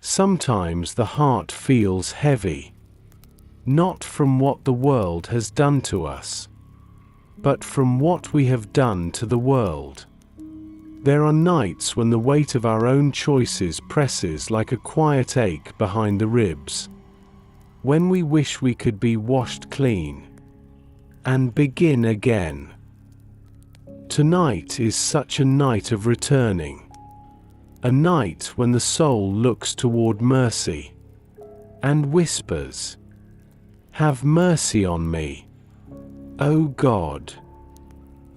Sometimes the heart feels heavy, not from what the world has done to us, but from what we have done to the world. There are nights when the weight of our own choices presses like a quiet ache behind the ribs, when we wish we could be washed clean and begin again. Tonight is such a night of returning, a night when the soul looks toward mercy and whispers, "Have mercy on me, O God,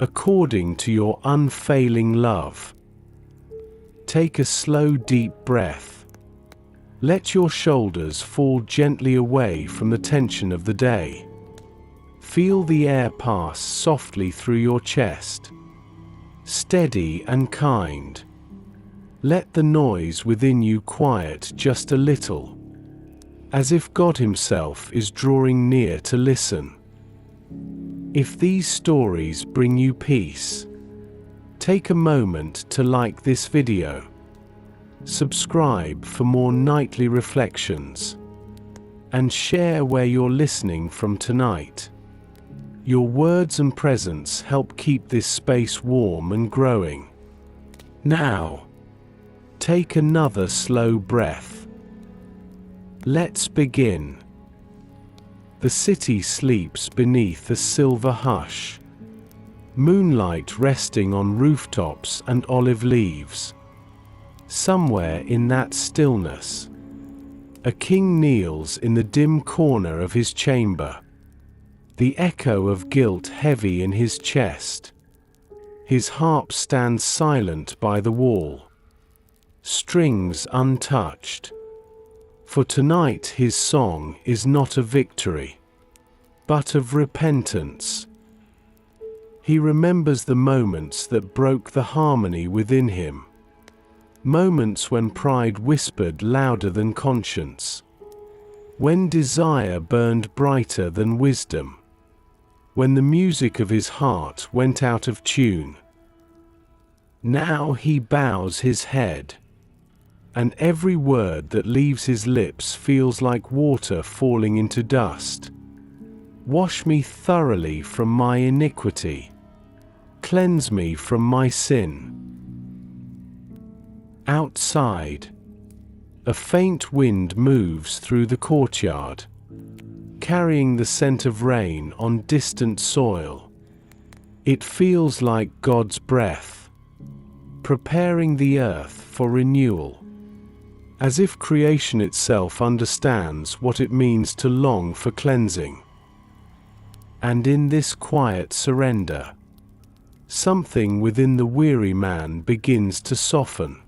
according to your unfailing love." Take a slow, deep breath. Let your shoulders fall gently away from the tension of the day. Feel the air pass softly through your chest, steady and kind. Let the noise within you quiet just a little, as if God Himself is drawing near to listen. If these stories bring you peace, take a moment to like this video. Subscribe for more nightly reflections, and share where you're listening from tonight. Your words and presence help keep this space warm and growing. Now, take another slow breath. Let's begin. The city sleeps beneath a silver hush, moonlight resting on rooftops and olive leaves. Somewhere in that stillness, a king kneels in the dim corner of his chamber, the echo of guilt heavy in his chest. His harp stands silent by the wall, strings untouched. For tonight his song is not of victory, but of repentance. He remembers the moments that broke the harmony within him, moments when pride whispered louder than conscience, when desire burned brighter than wisdom, when the music of his heart went out of tune. Now he bows his head, and every word that leaves his lips feels like water falling into dust. Wash me thoroughly from my iniquity. Cleanse me from my sin. Outside, a faint wind moves through the courtyard, carrying the scent of rain on distant soil. It feels like God's breath, preparing the earth for renewal, as if creation itself understands what it means to long for cleansing. And in this quiet surrender, something within the weary man begins to soften.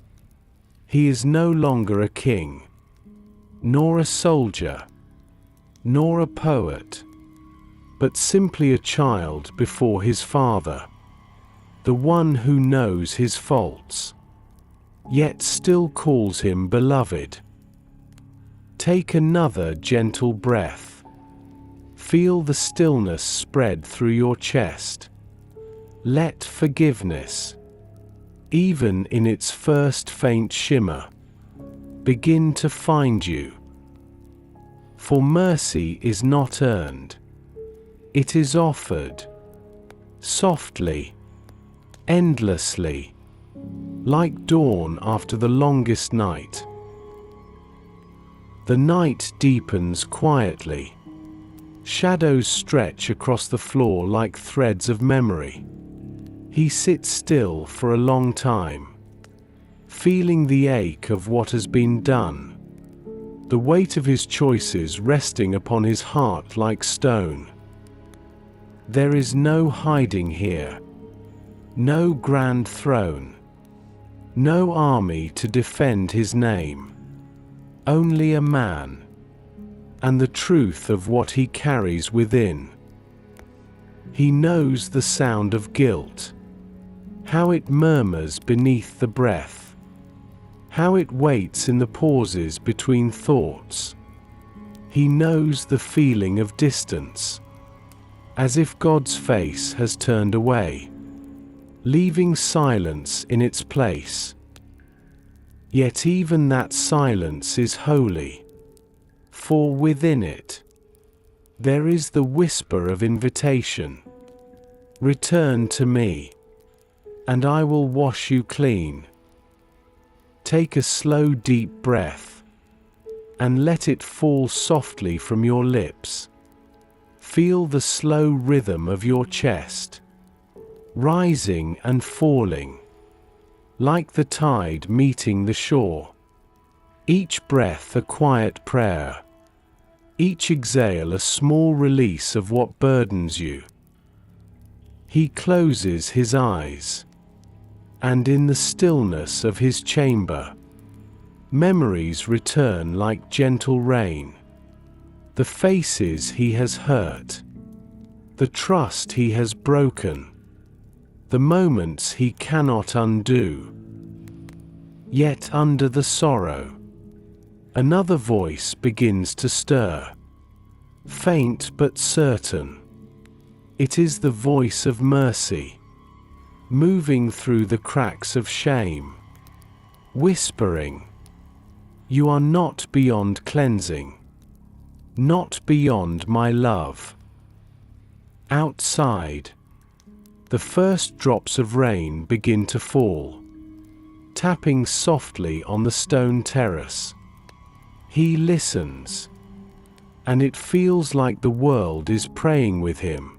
He is no longer a king, nor a soldier, nor a poet, but simply a child before his Father, the one who knows his faults, yet still calls him beloved. Take another gentle breath. Feel the stillness spread through your chest. Let forgiveness, even in its first faint shimmer, begin to find you. For mercy is not earned. It is offered, softly, endlessly, like dawn after the longest night. The night deepens quietly. Shadows stretch across the floor like threads of memory. He sits still for a long time, feeling the ache of what has been done, the weight of his choices resting upon his heart like stone. There is no hiding here, no grand throne, no army to defend his name, only a man, and the truth of what he carries within. He knows the sound of guilt, how it murmurs beneath the breath, how it waits in the pauses between thoughts. He knows the feeling of distance, as if God's face has turned away, leaving silence in its place. Yet even that silence is holy, for within it there is the whisper of invitation. Return to me, and I will wash you clean. Take a slow deep breath, and let it fall softly from your lips. Feel the slow rhythm of your chest, rising and falling, like the tide meeting the shore. Each breath a quiet prayer, each exhale a small release of what burdens you. He closes his eyes, and in the stillness of his chamber, memories return like gentle rain. The faces he has hurt, the trust he has broken, the moments he cannot undo. Yet under the sorrow, another voice begins to stir, faint but certain. It is the voice of mercy, moving through the cracks of shame, whispering, "You are not beyond cleansing, not beyond my love." Outside, the first drops of rain begin to fall, tapping softly on the stone terrace. He listens, and it feels like the world is praying with him.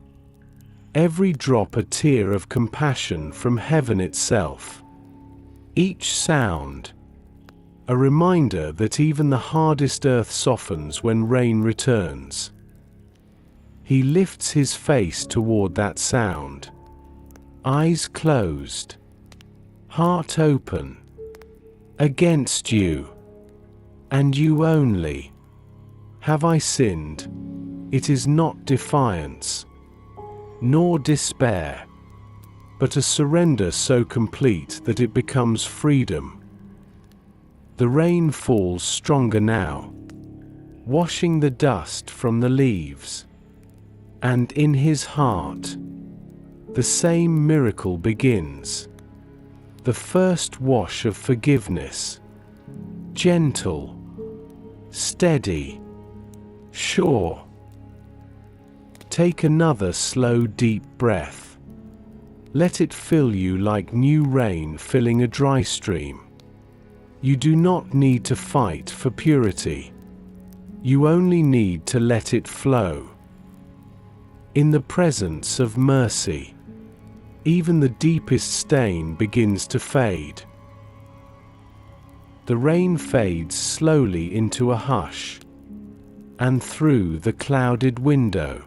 Every drop a tear of compassion from heaven itself. Each sound a reminder that even the hardest earth softens when rain returns. He lifts his face toward that sound, eyes closed, heart open. Against you, and you only, have I sinned. It is not defiance, nor despair, but a surrender so complete that it becomes freedom. The rain falls stronger now, washing the dust from the leaves. And in his heart, the same miracle begins. The first wash of forgiveness. Gentle, steady, sure. Take another slow deep breath. Let it fill you like new rain filling a dry stream. You do not need to fight for purity. You only need to let it flow. In the presence of mercy, even the deepest stain begins to fade. The rain fades slowly into a hush, and through the clouded window,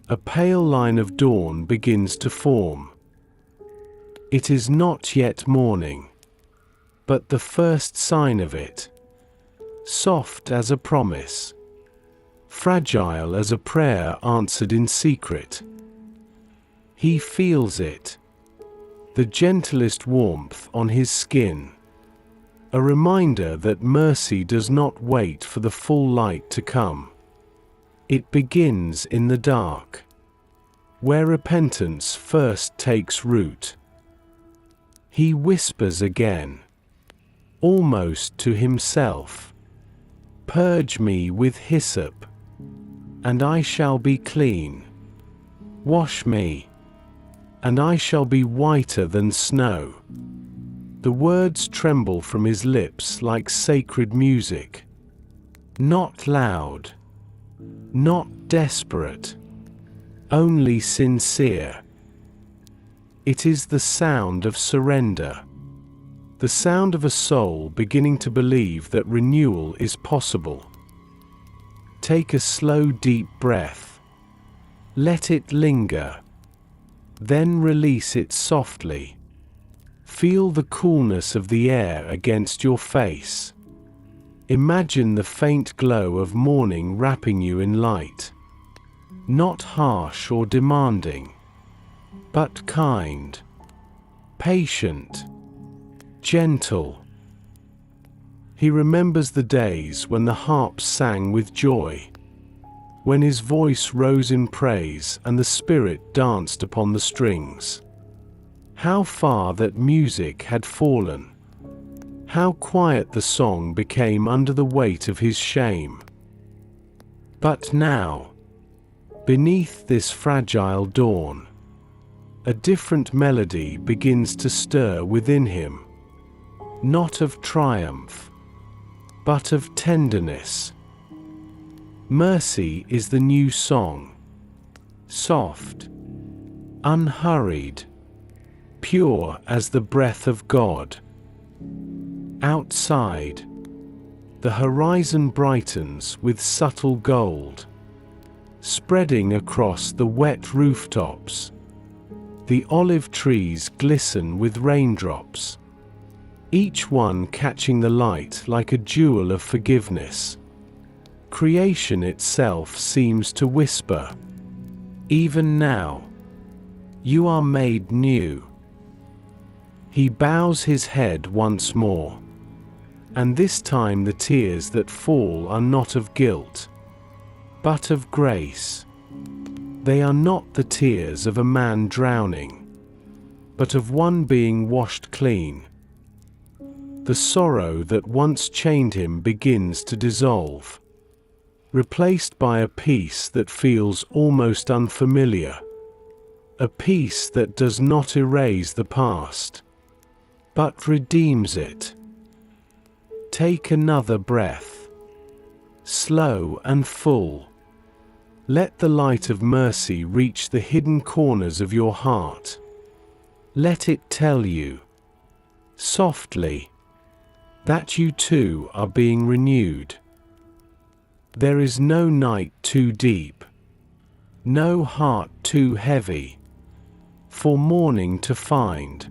a pale line of dawn begins to form. It is not yet morning, but the first sign of it. Soft as a promise, fragile as a prayer answered in secret. He feels it, the gentlest warmth on his skin, a reminder that mercy does not wait for the full light to come. It begins in the dark, where repentance first takes root. He whispers again, almost to himself, "Purge me with hyssop, and I shall be clean. Wash me, and I shall be whiter than snow." The words tremble from his lips like sacred music. Not loud, not desperate, only sincere. It is the sound of surrender, the sound of a soul beginning to believe that renewal is possible. Take a slow deep breath. Let it linger. Then release it softly. Feel the coolness of the air against your face. Imagine the faint glow of morning wrapping you in light. Not harsh or demanding, but kind, patient, gentle. He remembers the days when the harp sang with joy, when his voice rose in praise and the spirit danced upon the strings. How far that music had fallen, How quiet the song became under the weight of his shame. But now, beneath this fragile dawn, a different melody begins to stir within him, not of triumph, but of tenderness. Mercy is the new song, soft, unhurried, pure as the breath of God. Outside, the horizon brightens with subtle gold, spreading across the wet rooftops. The olive trees glisten with raindrops, each one catching the light like a jewel of forgiveness. Creation itself seems to whisper, "Even now, you are made new." He bows his head once more, and this time the tears that fall are not of guilt, but of grace. They are not the tears of a man drowning, but of one being washed clean. The sorrow that once chained him begins to dissolve, replaced by a peace that feels almost unfamiliar, a peace that does not erase the past, but redeems it. Take another breath, slow and full. Let the light of mercy reach the hidden corners of your heart. Let it tell you, softly, that you too are being renewed. There is no night too deep, no heart too heavy, for morning to find.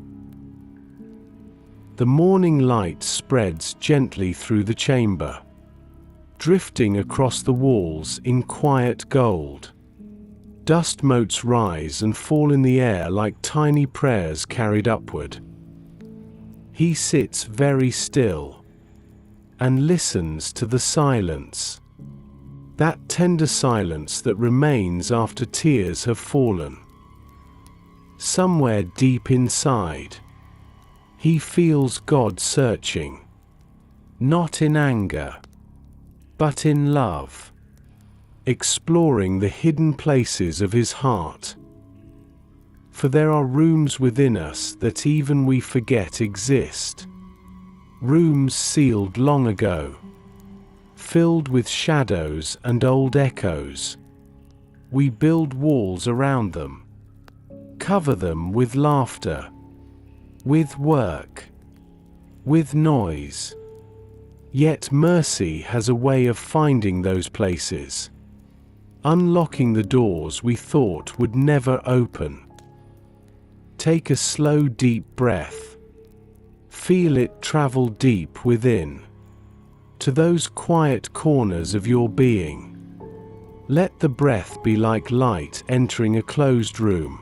The morning light spreads gently through the chamber, drifting across the walls in quiet gold. Dust motes rise and fall in the air like tiny prayers carried upward. He sits very still and listens to the silence, that tender silence that remains after tears have fallen. Somewhere deep inside, he feels God searching, not in anger, but in love, exploring the hidden places of his heart. For there are rooms within us that even we forget exist, rooms sealed long ago, filled with shadows and old echoes. We build walls around them, cover them with laughter, with work, with noise. Yet mercy has a way of finding those places, unlocking the doors we thought would never open. Take a slow, deep breath. Feel it travel deep within, to those quiet corners of your being. Let the breath be like light entering a closed room,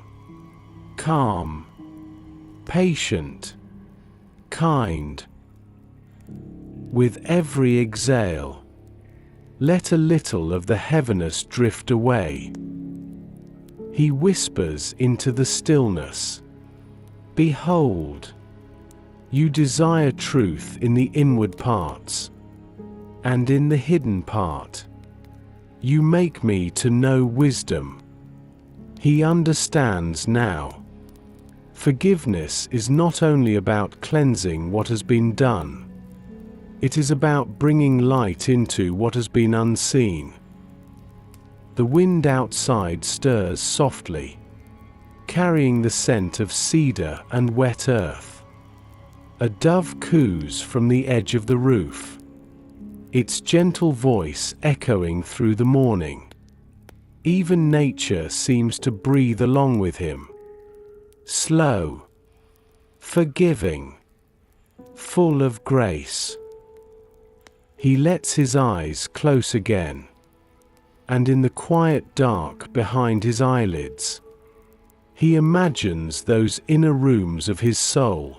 calm, patient, kind. With every exhale, let a little of the heaviness drift away. He whispers into the stillness, "Behold, you desire truth in the inward parts, and in the hidden part, you make me to know wisdom." He understands now. Forgiveness is not only about cleansing what has been done. It is about bringing light into what has been unseen. The wind outside stirs softly, carrying the scent of cedar and wet earth. A dove coos from the edge of the roof, its gentle voice echoing through the morning. Even nature seems to breathe along with him. Slow, forgiving, full of grace. He lets his eyes close again, and in the quiet dark behind his eyelids, he imagines those inner rooms of his soul.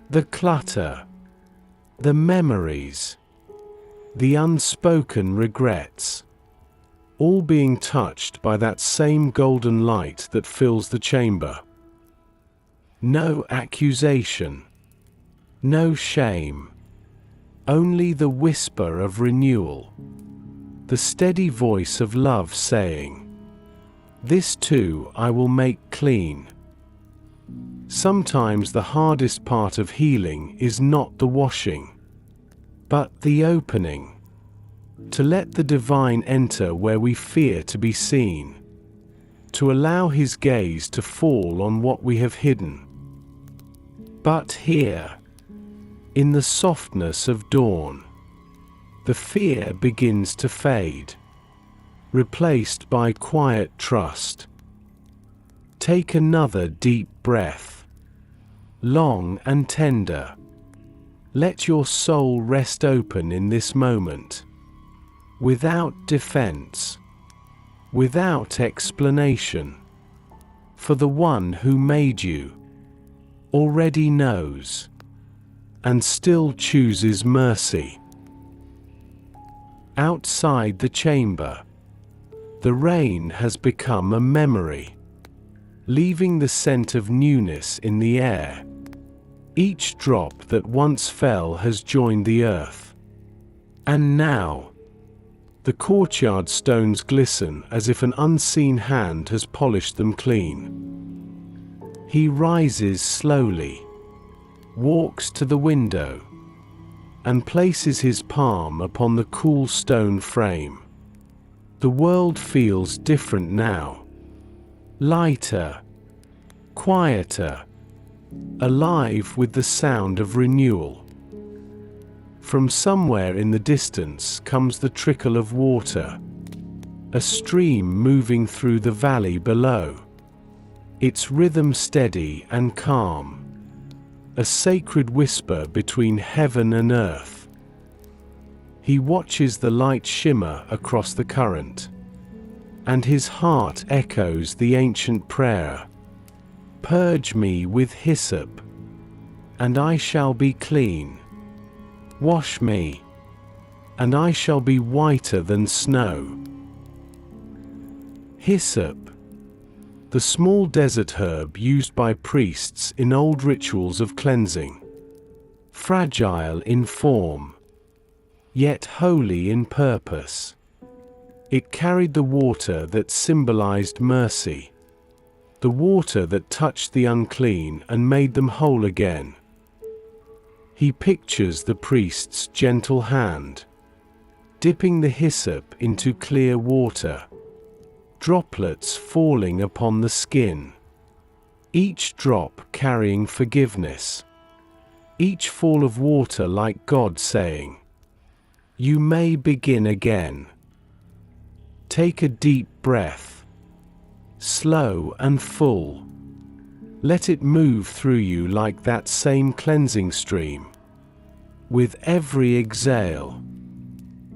The clutter, the memories, the unspoken regrets, all being touched by that same golden light that fills the chamber. No accusation, No shame. Only the whisper of renewal. The steady voice of love saying, "This too I will make clean." Sometimes the hardest part of healing is not the washing, but the opening. To let the divine enter where we fear to be seen. To allow his gaze to fall on what we have hidden. But here, in the softness of dawn, the fear begins to fade, replaced by quiet trust. Take another deep breath, long and tender. Let your soul rest open in this moment, without defense, without explanation. For the one who made you already knows, and still chooses mercy. Outside the chamber, the rain has become a memory, leaving the scent of newness in the air. Each drop that once fell has joined the earth. And now, the courtyard stones glisten as if an unseen hand has polished them clean. He rises slowly, walks to the window, and places his palm upon the cool stone frame. The world feels different now. Lighter, quieter, alive with the sound of renewal. From somewhere in the distance comes the trickle of water, a stream moving through the valley below, its rhythm steady and calm, a sacred whisper between heaven and earth. He watches the light shimmer across the current, and his heart echoes the ancient prayer, "Purge me with hyssop, and I shall be clean. Wash me, and I shall be whiter than snow." Hyssop, the small desert herb used by priests in old rituals of cleansing. Fragile in form, yet holy in purpose. It carried the water that symbolized mercy, the water that touched the unclean and made them whole again. He pictures the priest's gentle hand, dipping the hyssop into clear water, droplets falling upon the skin, each drop carrying forgiveness, each fall of water like God saying, "You may begin again." Take a deep breath, slow and full. Let it move through you like that same cleansing stream. With every exhale,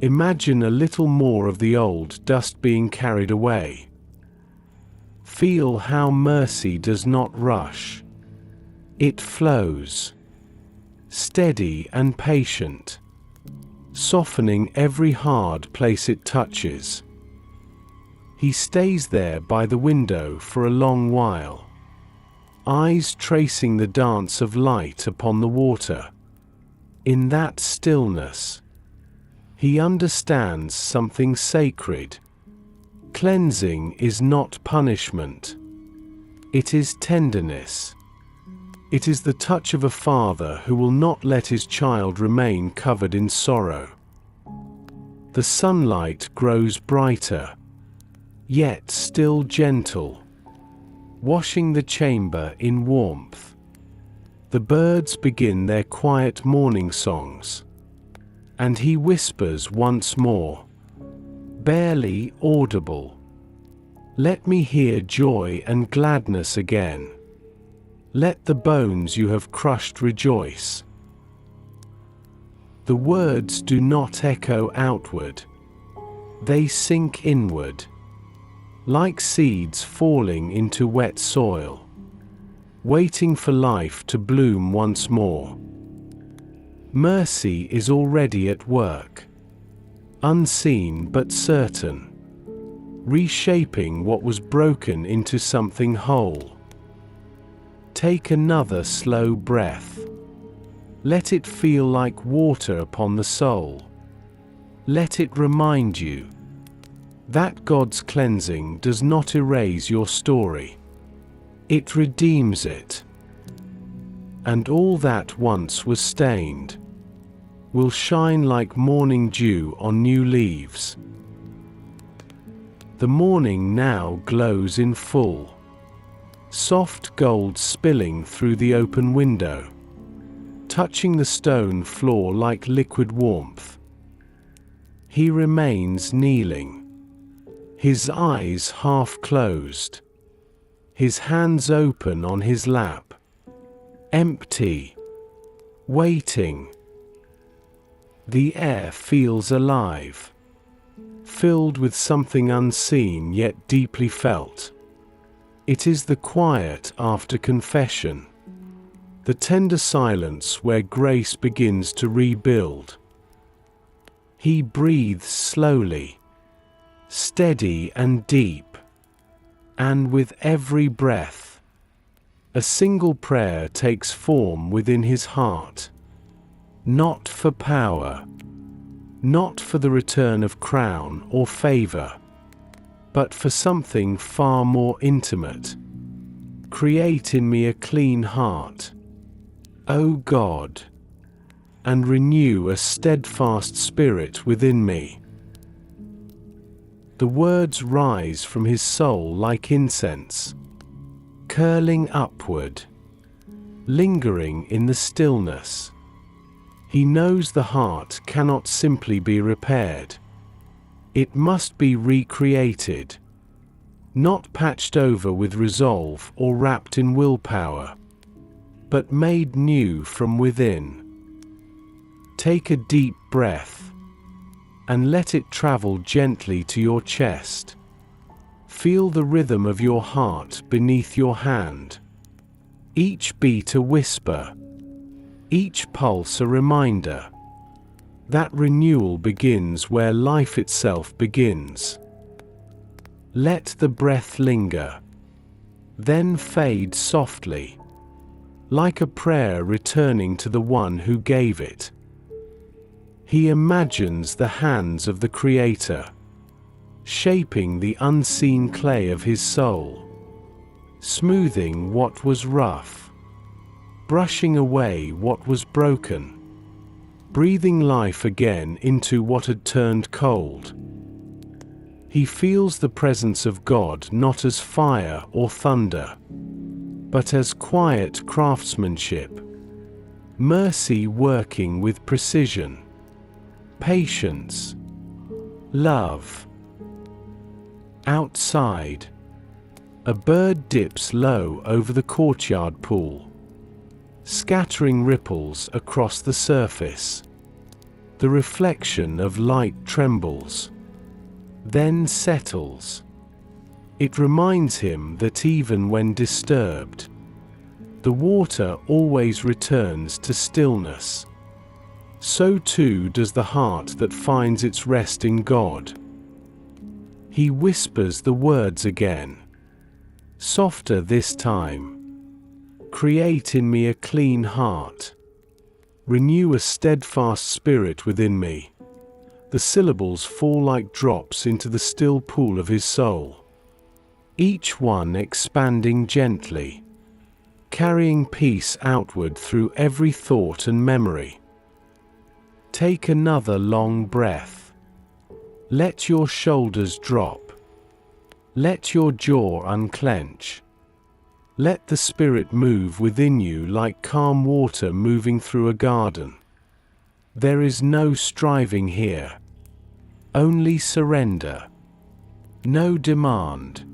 imagine a little more of the old dust being carried away. Feel how mercy does not rush. It flows, steady and patient, softening every hard place it touches. He stays there by the window for a long while, eyes tracing the dance of light upon the water. In that stillness, he understands something sacred. Cleansing is not punishment. It is tenderness. It is the touch of a father who will not let his child remain covered in sorrow. The sunlight grows brighter, yet still gentle, washing the chamber in warmth. The birds begin their quiet morning songs, and he whispers once more, barely audible, "Let me hear joy and gladness again. Let the bones you have crushed rejoice." The words do not echo outward. They sink inward, like seeds falling into wet soil, waiting for life to bloom once more. Mercy is already at work, unseen but certain, reshaping what was broken into something whole. Take another slow breath, Let it feel like water upon the soul. Let it remind you that God's cleansing does not erase your story. It redeems it. And all that once was stained will shine like morning dew on new leaves. The morning now glows in full, soft gold spilling through the open window, touching the stone floor like liquid warmth. He remains kneeling, his eyes half closed, his hands open on his lap, empty, waiting. The air feels alive, filled with something unseen yet deeply felt. It is the quiet after confession, the tender silence where grace begins to rebuild. He breathes slowly, steady and deep, and with every breath, a single prayer takes form within his heart. Not for power, not for the return of crown or favor, but for something far more intimate. Create in me a clean heart, O God, and renew a steadfast spirit within me. The words rise from his soul like incense, curling upward, lingering in the stillness. He knows the heart cannot simply be repaired. It must be recreated, not patched over with resolve or wrapped in willpower, but made new from within. Take a deep breath, and let it travel gently to your chest. Feel the rhythm of your heart beneath your hand, each beat a whisper, each pulse a reminder that renewal begins where life itself begins. Let the breath linger, then fade softly, like a prayer returning to the one who gave it. He imagines the hands of the Creator, shaping the unseen clay of his soul, smoothing what was rough, brushing away what was broken, breathing life again into what had turned cold. He feels the presence of God not as fire or thunder, but as quiet craftsmanship, mercy working with precision, patience, love. Outside, a bird dips low over the courtyard pool, scattering ripples across the surface. The reflection of light trembles, then settles. It reminds him that even when disturbed, the water always returns to stillness. So too does the heart that finds its rest in God. He whispers the words again, softer this time. Create in me a clean heart. Renew a steadfast spirit within me. The syllables fall like drops into the still pool of his soul, each one expanding gently, carrying peace outward through every thought and memory. Take another long breath. Let your shoulders drop. Let your jaw unclench. Let the Spirit move within you like calm water moving through a garden. There is no striving here, only surrender. No demand,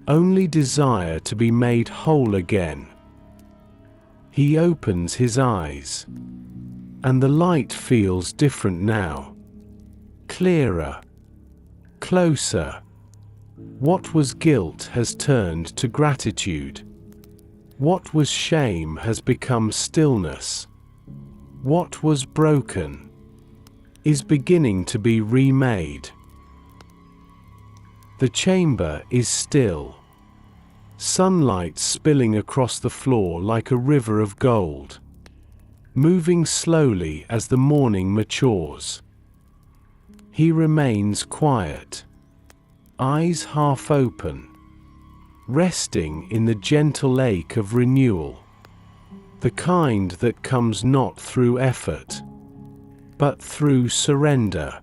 only desire to be made whole again. He opens his eyes, and the light feels different now, clearer, closer. What was guilt has turned to gratitude. What was shame has become stillness. What was broken is beginning to be remade. The chamber is still, sunlight spilling across the floor like a river of gold. moving slowly as the morning matures. He remains quiet, eyes half open, resting in the gentle ache of renewal, the kind that comes not through effort, but through surrender.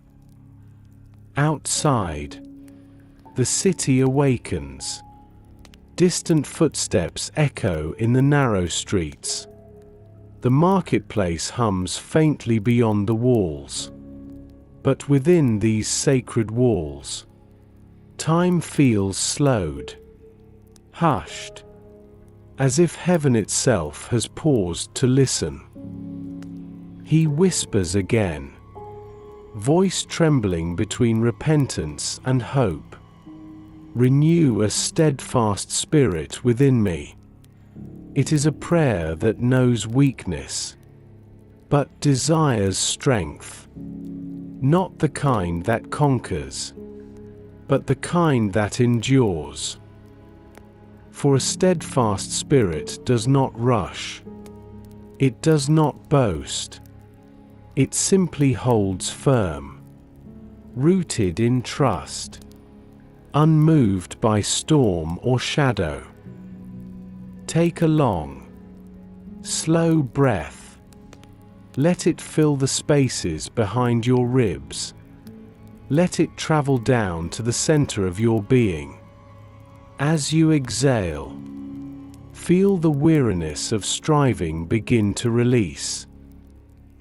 Outside, the city awakens. Distant footsteps echo in the narrow streets. The marketplace hums faintly beyond the walls. But within these sacred walls, time feels slowed, hushed, as if heaven itself has paused to listen. He whispers again, voice trembling between repentance and hope. Renew a steadfast spirit within me. It is a prayer that knows weakness, but desires strength. Not the kind that conquers, but the kind that endures. For a steadfast spirit does not rush. It does not boast. It simply holds firm, rooted in trust, unmoved by storm or shadow. Take a long, slow breath. Let it fill the spaces behind your ribs. Let it travel down to the center of your being. As you exhale, feel the weariness of striving begin to release.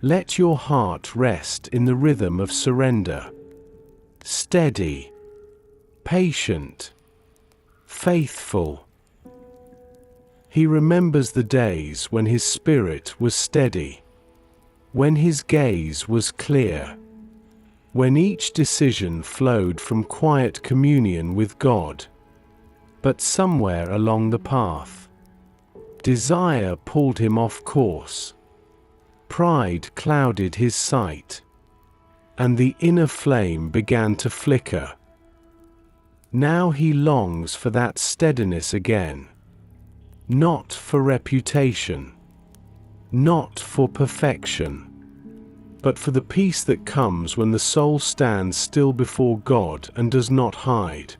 Let your heart rest in the rhythm of surrender. Steady, patient, faithful. He remembers the days when his spirit was steady, when his gaze was clear, when each decision flowed from quiet communion with God. But somewhere along the path, desire pulled him off course. Pride clouded his sight, and the inner flame began to flicker. Now he longs for that steadiness again, not for reputation, not for perfection, but for the peace that comes when the soul stands still before God and does not hide.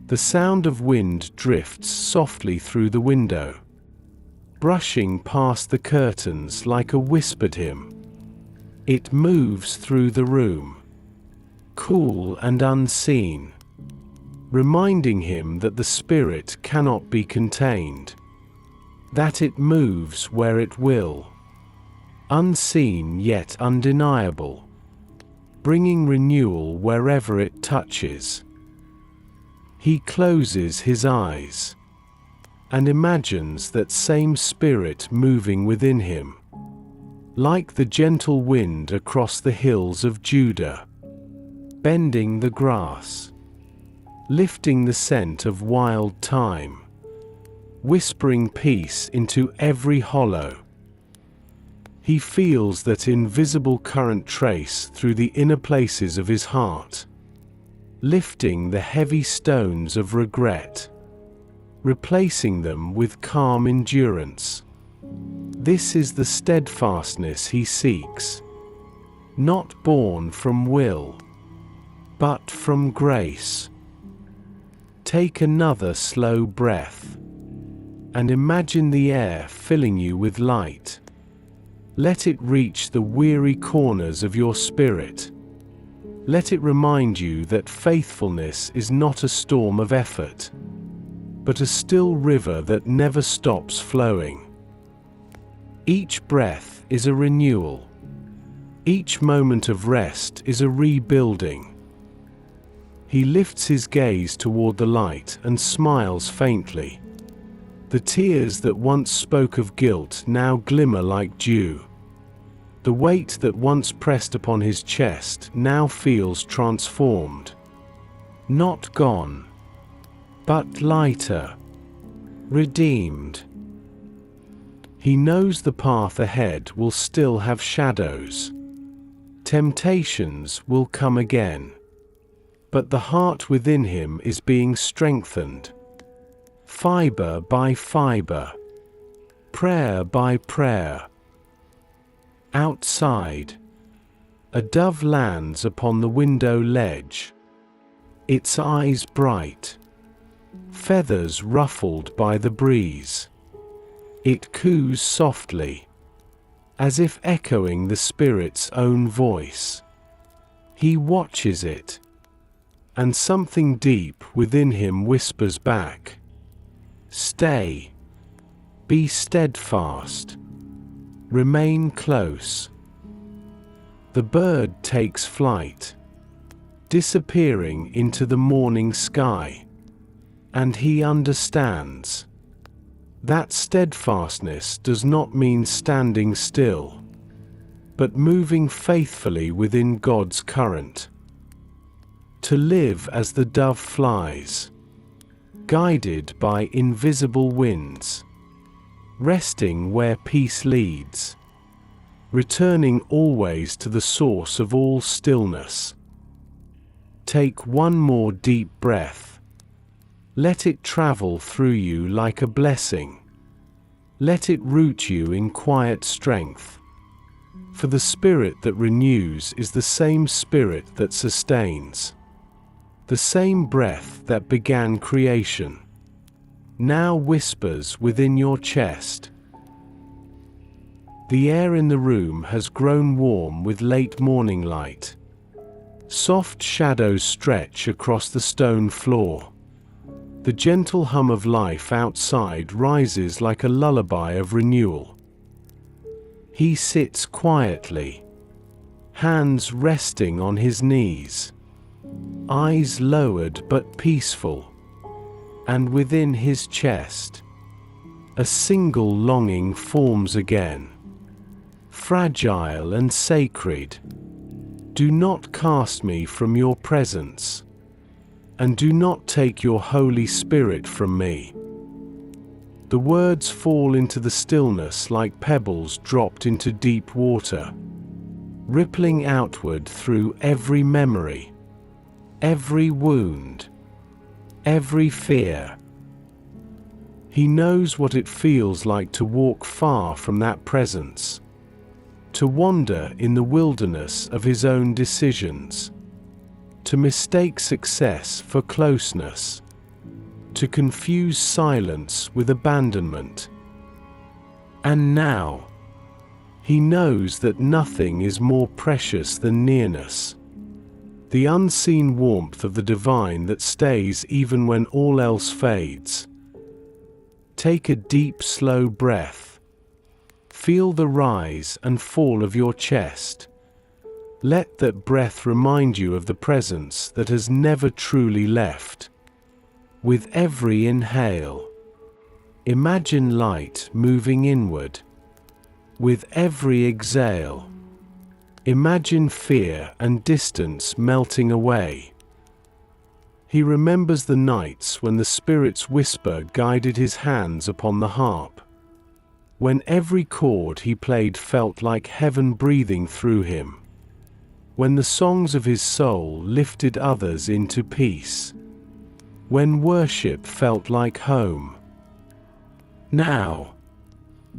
The sound of wind drifts softly through the window, brushing past the curtains like a whispered hymn. It moves through the room, cool and unseen, reminding him that the spirit cannot be contained, that it moves where it will, unseen yet undeniable, bringing renewal wherever it touches. He closes his eyes and imagines that same spirit moving within him, like the gentle wind across the hills of Judah, bending the grass, lifting the scent of wild thyme, whispering peace into every hollow. He feels that invisible current trace through the inner places of his heart, lifting the heavy stones of regret, replacing them with calm endurance. This is the steadfastness he seeks, not born from will, but from grace. Take another slow breath, and imagine the air filling you with light. Let it reach the weary corners of your spirit. Let it remind you that faithfulness is not a storm of effort, but a still river that never stops flowing. Each breath is a renewal. Each moment of rest is a rebuilding. He lifts his gaze toward the light and smiles faintly. The tears that once spoke of guilt now glimmer like dew. The weight that once pressed upon his chest now feels transformed. Not gone, but lighter, redeemed. He knows the path ahead will still have shadows. Temptations will come again. But the heart within him is being strengthened. Fiber by fiber, prayer by prayer, Outside, a dove lands upon the window ledge, its eyes bright, feathers ruffled by the breeze. It coos softly, as if echoing the spirit's own voice. He watches it, and something deep within him whispers back, "Stay. Be steadfast. Remain close." The bird takes flight, disappearing into the morning sky, and he understands that steadfastness does not mean standing still, but moving faithfully within God's current. To live as the dove flies, guided by invisible winds, resting where peace leads, returning always to the source of all stillness. Take one more deep breath. Let it travel through you like a blessing. Let it root you in quiet strength. For the spirit that renews is the same spirit that sustains. The same breath that began creation now whispers within your chest. The air in the room has grown warm with late morning light. Soft shadows stretch across the stone floor. The gentle hum of life outside rises like a lullaby of renewal. He sits quietly, hands resting on his knees, eyes lowered but peaceful, and within his chest, a single longing forms again, fragile and sacred. Do not cast me from your presence, and do not take your Holy Spirit from me. The words fall into the stillness like pebbles dropped into deep water, rippling outward through every memory, every wound, every fear. He knows what it feels like to walk far from that presence, to wander in the wilderness of his own decisions, to mistake success for closeness, to confuse silence with abandonment. And now, he knows that nothing is more precious than nearness, the unseen warmth of the divine that stays even when all else fades. Take a deep, slow breath. Feel the rise and fall of your chest. Let that breath remind you of the presence that has never truly left. With every inhale, imagine light moving inward. With every exhale, imagine fear and distance melting away. He remembers the nights when the Spirit's whisper guided his hands upon the harp, when every chord he played felt like heaven breathing through him, when the songs of his soul lifted others into peace, when worship felt like home. Now,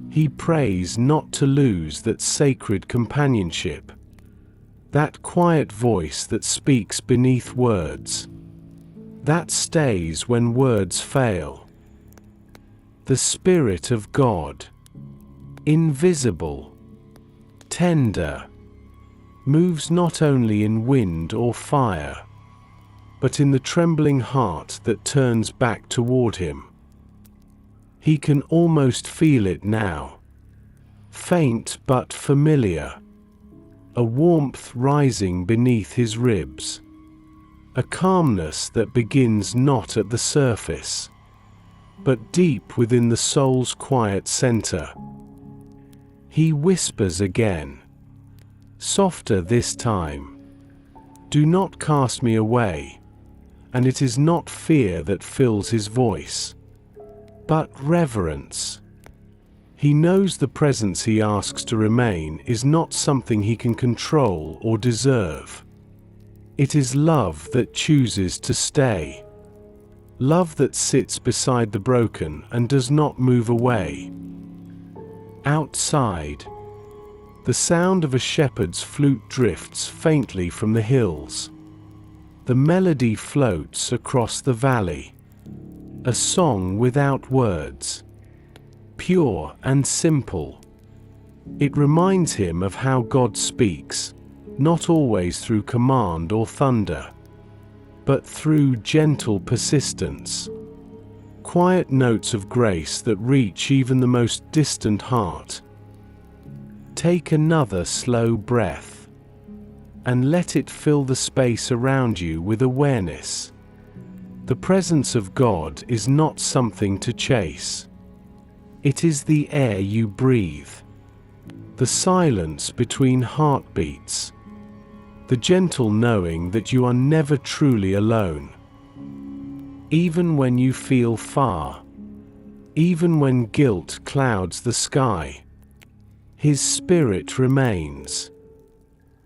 he prays not to lose that sacred companionship, that quiet voice that speaks beneath words, that stays when words fail. The Spirit of God, invisible, tender, moves not only in wind or fire, but in the trembling heart that turns back toward him. He can almost feel it now, faint but familiar, a warmth rising beneath his ribs, a calmness that begins not at the surface, but deep within the soul's quiet center. He whispers again, softer this time, "Do not cast me away," and it is not fear that fills his voice, but reverence. He knows the presence he asks to remain is not something he can control or deserve. It is love that chooses to stay. Love that sits beside the broken and does not move away. Outside, The sound of a shepherd's flute drifts faintly from the hills. The melody floats across the valley. A song without words. Pure and simple. It reminds him of how God speaks, not always through command or thunder, but through gentle persistence. Quiet notes of grace that reach even the most distant heart. Take another slow breath, and let it fill the space around you with awareness. The presence of God is not something to chase. It is the air you breathe, the silence between heartbeats, the gentle knowing that you are never truly alone. Even when you feel far, even when guilt clouds the sky, His Spirit remains,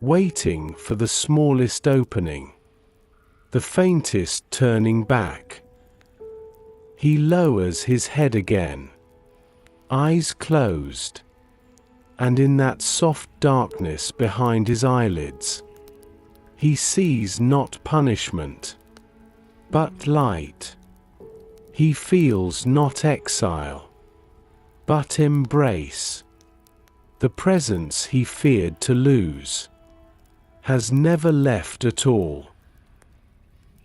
waiting for the smallest opening, the faintest turning back. He lowers his head again, eyes closed, and in that soft darkness behind his eyelids, he sees not punishment, but light. He feels not exile, but embrace. The presence he feared to lose has never left at all.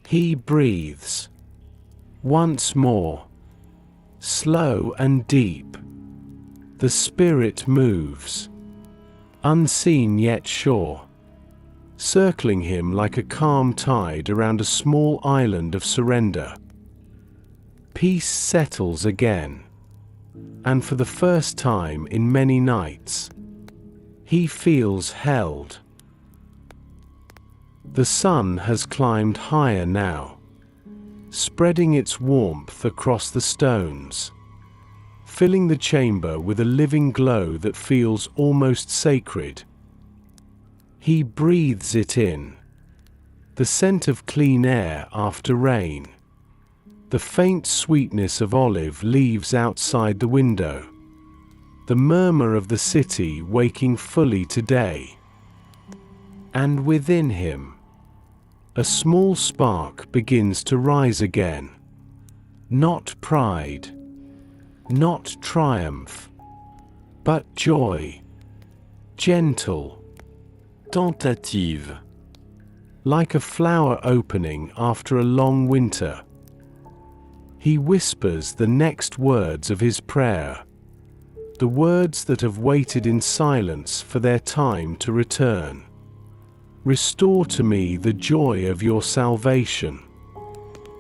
He breathes once more, slow and deep. The Spirit moves, unseen yet sure, circling him like a calm tide around a small island of surrender. Peace settles again, and for the first time in many nights, he feels held. The sun has climbed higher now, spreading its warmth across the stones, filling the chamber with a living glow that feels almost sacred. He breathes it in, the scent of clean air after rain, the faint sweetness of olive leaves outside the window, the murmur of the city waking fully today. And within him, a small spark begins to rise again. Not pride, not triumph, but joy. Gentle, tentative, like a flower opening after a long winter. He whispers the next words of his prayer, the words that have waited in silence for their time to return. Restore to me the joy of your salvation,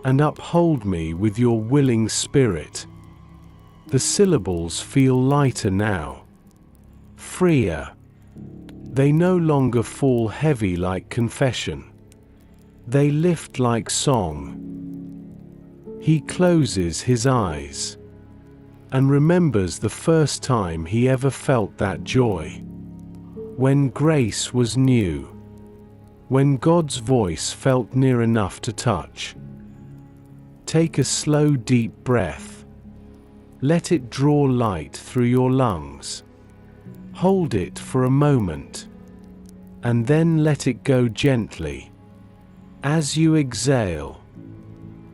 and uphold me with your willing spirit. The syllables feel lighter now, freer. They no longer fall heavy like confession. They lift like song. He closes his eyes and remembers the first time he ever felt that joy. When grace was new. When God's voice felt near enough to touch. Take a slow, deep breath. Let it draw light through your lungs. Hold it for a moment, and then let it go gently. As you exhale,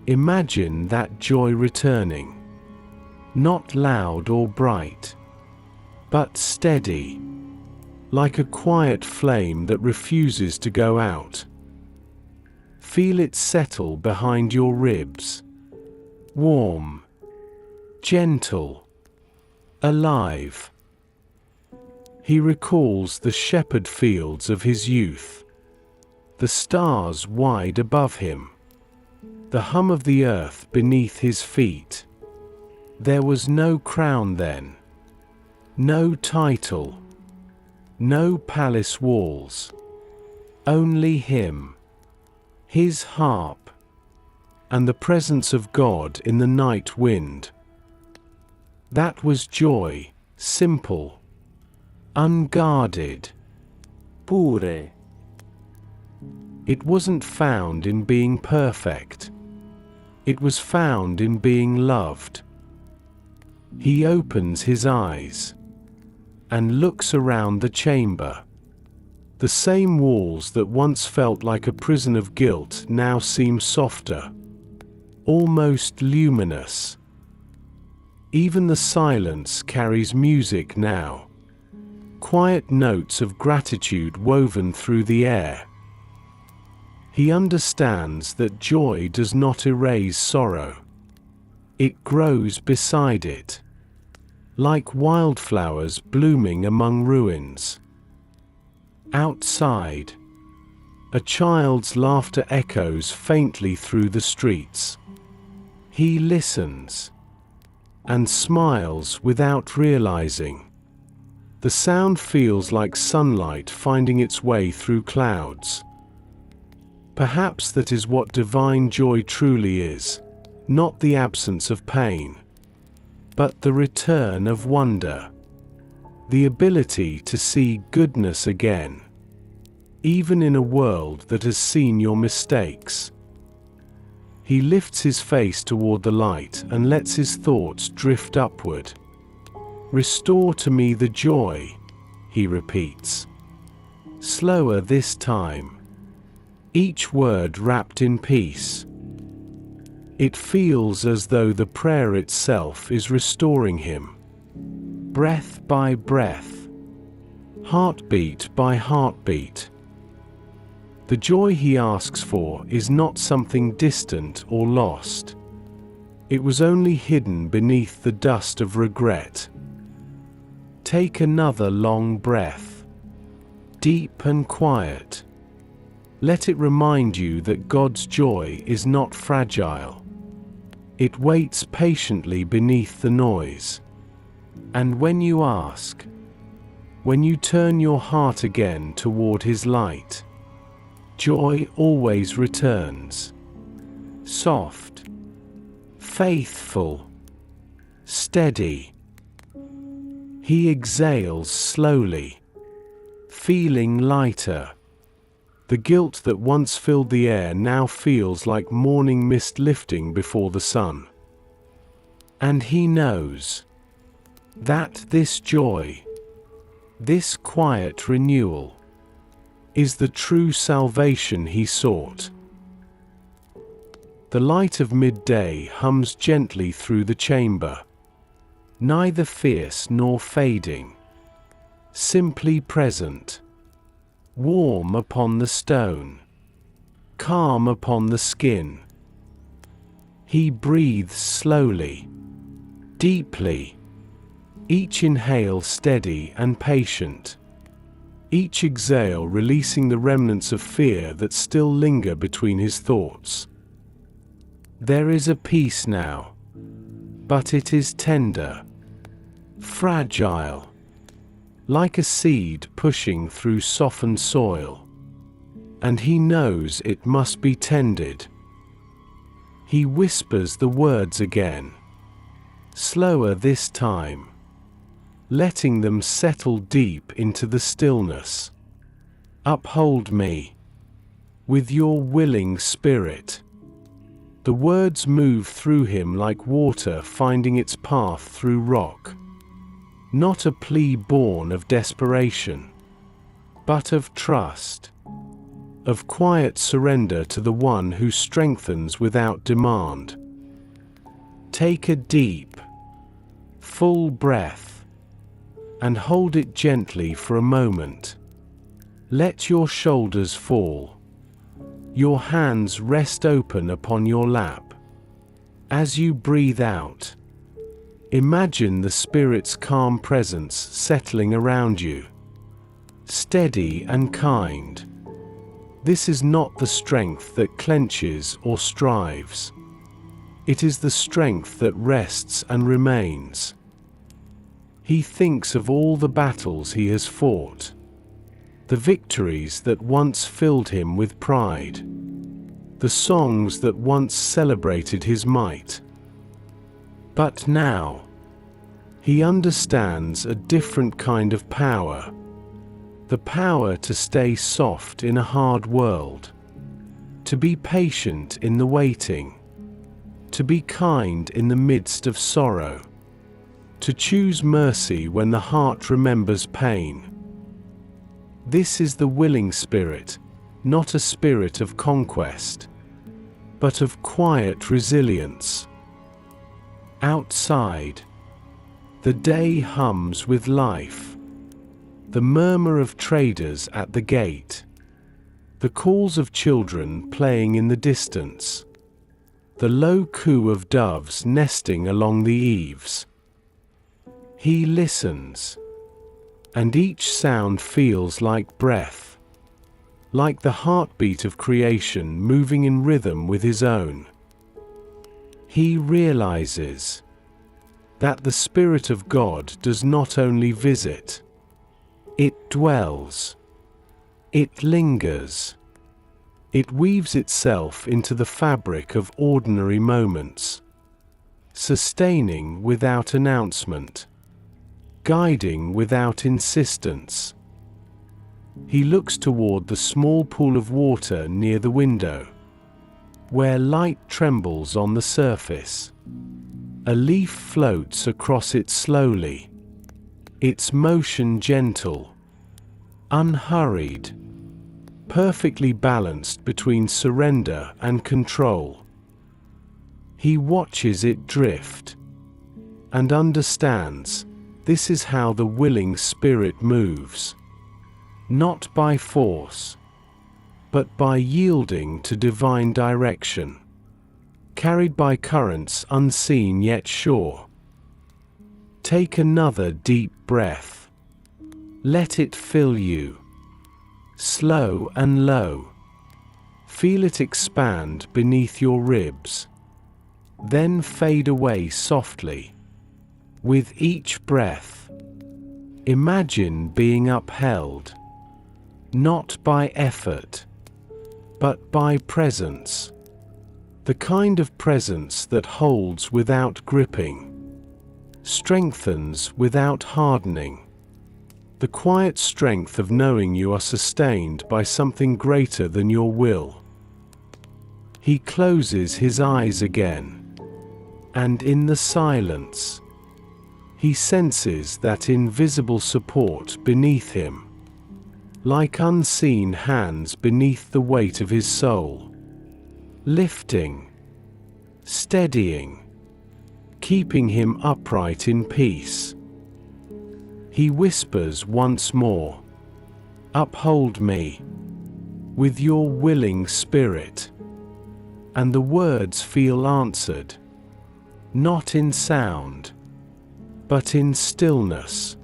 imagine that joy returning, not loud or bright, but steady, like a quiet flame that refuses to go out. Feel it settle behind your ribs, warm, gentle, alive. He recalls the shepherd fields of his youth, the stars wide above him, the hum of the earth beneath his feet. There was no crown then, no title, no palace walls, only him, his harp, and the presence of God in the night wind. That was joy, simple, unguarded, pure. It wasn't found in being perfect. It was found in being loved. He opens his eyes, and looks around the chamber. The same walls that once felt like a prison of guilt now seem softer, almost luminous. Even the silence carries music now, quiet notes of gratitude woven through the air. He understands that joy does not erase sorrow. It grows beside it, like wildflowers blooming among ruins. Outside, a child's laughter echoes faintly through the streets. He listens and smiles without realizing. The sound feels like sunlight finding its way through clouds. Perhaps that is what divine joy truly is, not the absence of pain, but the return of wonder. The ability to see goodness again, even in a world that has seen your mistakes. He lifts his face toward the light and lets his thoughts drift upward. "Restore to me the joy," he repeats. Slower this time, each word wrapped in peace. It feels as though the prayer itself is restoring him. Breath by breath, heartbeat by heartbeat. The joy he asks for is not something distant or lost. It was only hidden beneath the dust of regret. Take another long breath, deep and quiet. Let it remind you that God's joy is not fragile. It waits patiently beneath the noise. And when you ask, when you turn your heart again toward His light, joy always returns. Soft, faithful, steady. He exhales slowly, feeling lighter. The guilt that once filled the air now feels like morning mist lifting before the sun. And he knows that this joy, this quiet renewal, is the true salvation he sought. The light of midday hums gently through the chamber, neither fierce nor fading, simply present, warm upon the stone, calm upon the skin. He breathes slowly, deeply, each inhale steady and patient, each exhale releasing the remnants of fear that still linger between his thoughts. There is a peace now, but it is tender, fragile, like a seed pushing through softened soil, and he knows it must be tended. He whispers the words again, slower this time, letting them settle deep into the stillness. Uphold me with your willing spirit. The words move through him like water finding its path through rock. Not a plea born of desperation, but of trust, of quiet surrender to the one who strengthens without demand. Take a deep, full breath, and hold it gently for a moment. Let your shoulders fall, your hands rest open upon your lap. As you breathe out, imagine the Spirit's calm presence settling around you, steady and kind. This is not the strength that clenches or strives. It is the strength that rests and remains. He thinks of all the battles he has fought, the victories that once filled him with pride, the songs that once celebrated his might. But now, he understands a different kind of power, the power to stay soft in a hard world, to be patient in the waiting, to be kind in the midst of sorrow. to choose mercy when the heart remembers pain. This is the willing spirit, not a spirit of conquest, but of quiet resilience. Outside, the day hums with life. The murmur of traders at the gate, the calls of children playing in the distance, the low coo of doves nesting along the eaves. He listens, and each sound feels like breath, like the heartbeat of creation moving in rhythm with his own. He realizes that the Spirit of God does not only visit, it dwells, it lingers, it weaves itself into the fabric of ordinary moments, sustaining without announcement, guiding without insistence. He looks toward the small pool of water near the window, where light trembles on the surface. A leaf floats across it slowly, its motion gentle, unhurried, perfectly balanced between surrender and control. He watches it drift, and understands this is how the willing spirit moves, not by force, but by yielding to divine direction, carried by currents unseen yet sure. Take another deep breath. Let it fill you, slow and low. Feel it expand beneath your ribs, then fade away softly. With each breath, imagine being upheld, not by effort, but by presence. The kind of presence that holds without gripping, strengthens without hardening. The quiet strength of knowing you are sustained by something greater than your will. He closes his eyes again, and in the silence, he senses that invisible support beneath him, like unseen hands beneath the weight of his soul, lifting, steadying, keeping him upright in peace. He whispers once more, "Uphold me with your willing spirit," and the words feel answered, not in sound, but in stillness.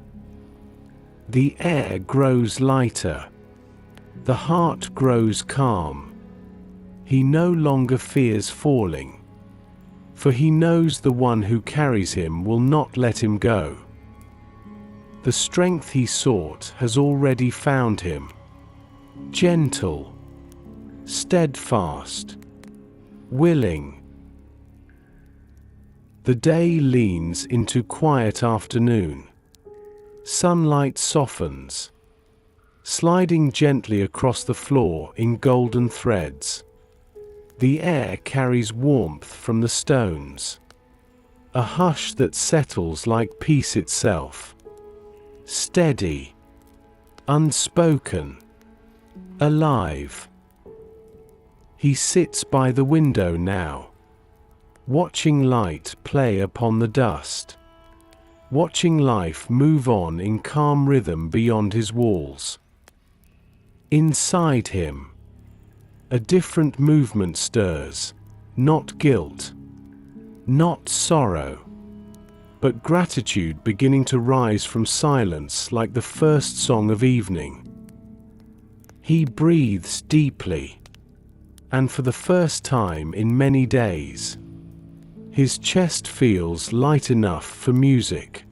The air grows lighter, the heart grows calm. He no longer fears falling, for he knows the one who carries him will not let him go. The strength he sought has already found him, gentle, steadfast, willing. The day leans into quiet afternoon. Sunlight softens, sliding gently across the floor in golden threads. The air carries warmth from the stones, a hush that settles like peace itself, steady, unspoken, alive. He sits by the window now, watching light play upon the dust, watching life move on in calm rhythm beyond his walls. Inside him, a different movement stirs, not guilt, not sorrow, but gratitude beginning to rise from silence like the first song of evening. He breathes deeply, and for the first time in many days, his chest feels light enough for music.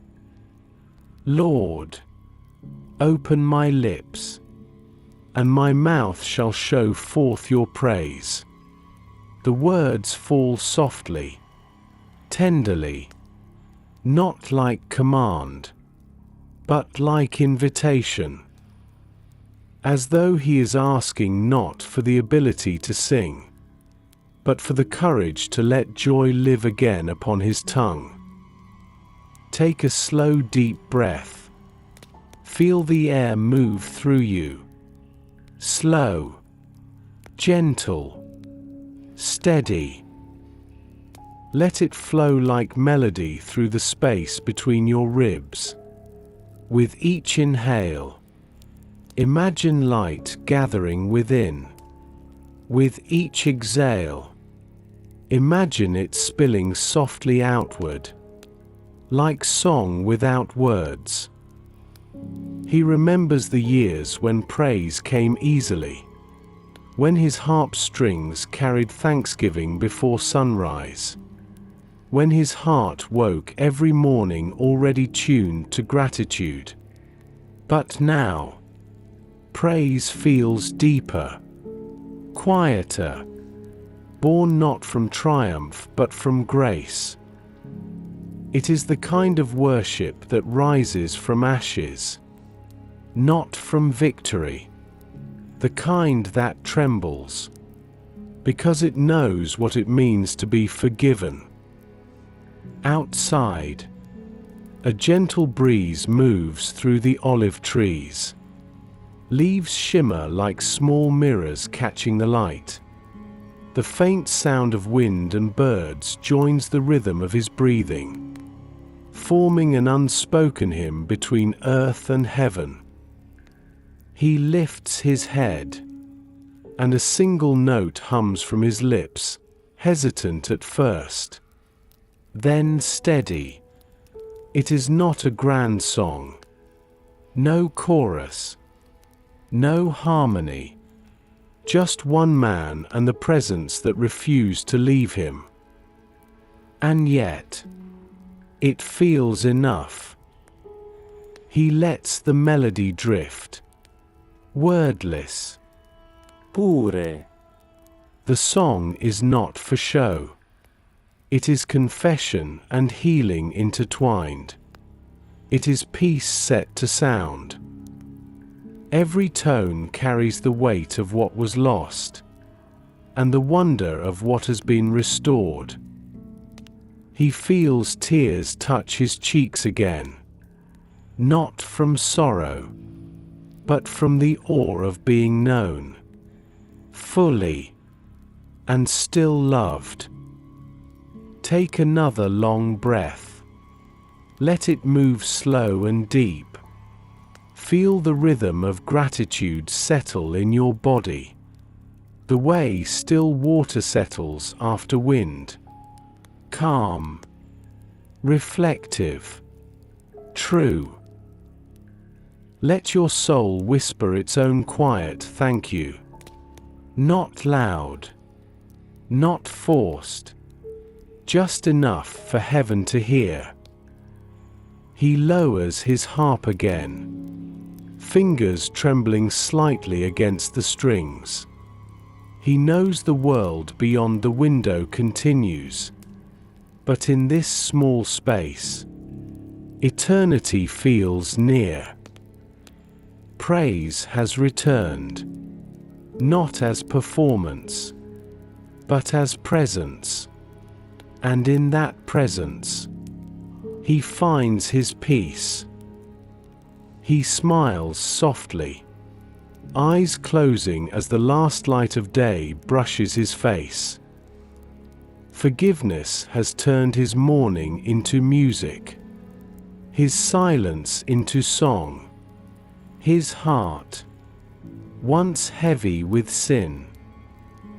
Lord, open my lips, and my mouth shall show forth your praise. The words fall softly, tenderly, not like command, but like invitation, as though he is asking not for the ability to sing, but for the courage to let joy live again upon his tongue. Take a slow, deep breath. Feel the air move through you. Slow, gentle, steady. Let it flow like melody through the space between your ribs. With each inhale, imagine light gathering within. With each exhale, imagine it spilling softly outward, like song without words. He remembers the years when praise came easily, when his harp strings carried thanksgiving before sunrise, when his heart woke every morning already tuned to gratitude. But now, praise feels deeper, quieter, born not from triumph but from grace. It is the kind of worship that rises from ashes, not from victory, the kind that trembles, because it knows what it means to be forgiven. Outside, a gentle breeze moves through the olive trees. Leaves shimmer like small mirrors catching the light. The faint sound of wind and birds joins the rhythm of his breathing, forming an unspoken hymn between earth and heaven. He lifts his head, and a single note hums from his lips, hesitant at first, then steady. It is not a grand song. No chorus. No harmony. Just one man and the presence that refused to leave him. And yet, it feels enough. He lets the melody drift, wordless. Pure. The song is not for show. It is confession and healing intertwined. It is peace set to sound. Every tone carries the weight of what was lost, and the wonder of what has been restored. He feels tears touch his cheeks again, not from sorrow, but from the awe of being known, fully, and still loved. Take another long breath. Let it move slow and deep. Feel the rhythm of gratitude settle in your body, the way still water settles after wind. Calm, reflective, true. Let your soul whisper its own quiet thank you. Not loud, not forced, just enough for heaven to hear. He lowers his harp again, fingers trembling slightly against the strings. He knows the world beyond the window continues, but in this small space, eternity feels near. Praise has returned, not as performance, but as presence, and in that presence, he finds his peace. He smiles softly, eyes closing as the last light of day brushes his face. Forgiveness has turned his mourning into music, his silence into song. His heart, once heavy with sin,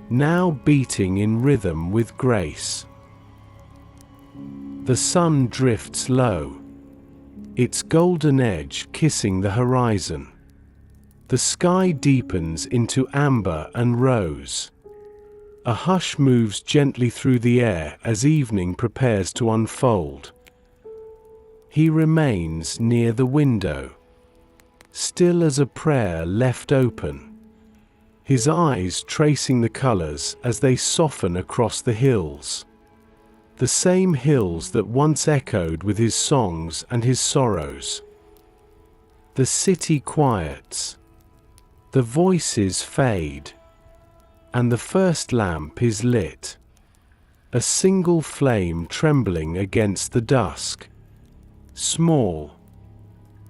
now beating in rhythm with grace. The sun drifts low, its golden edge kissing the horizon. The sky deepens into amber and rose. A hush moves gently through the air as evening prepares to unfold. He remains near the window, still as a prayer left open, his eyes tracing the colors as they soften across the hills. The same hills that once echoed with his songs and his sorrows. The city quiets, the voices fade, and the first lamp is lit, a single flame trembling against the dusk. small,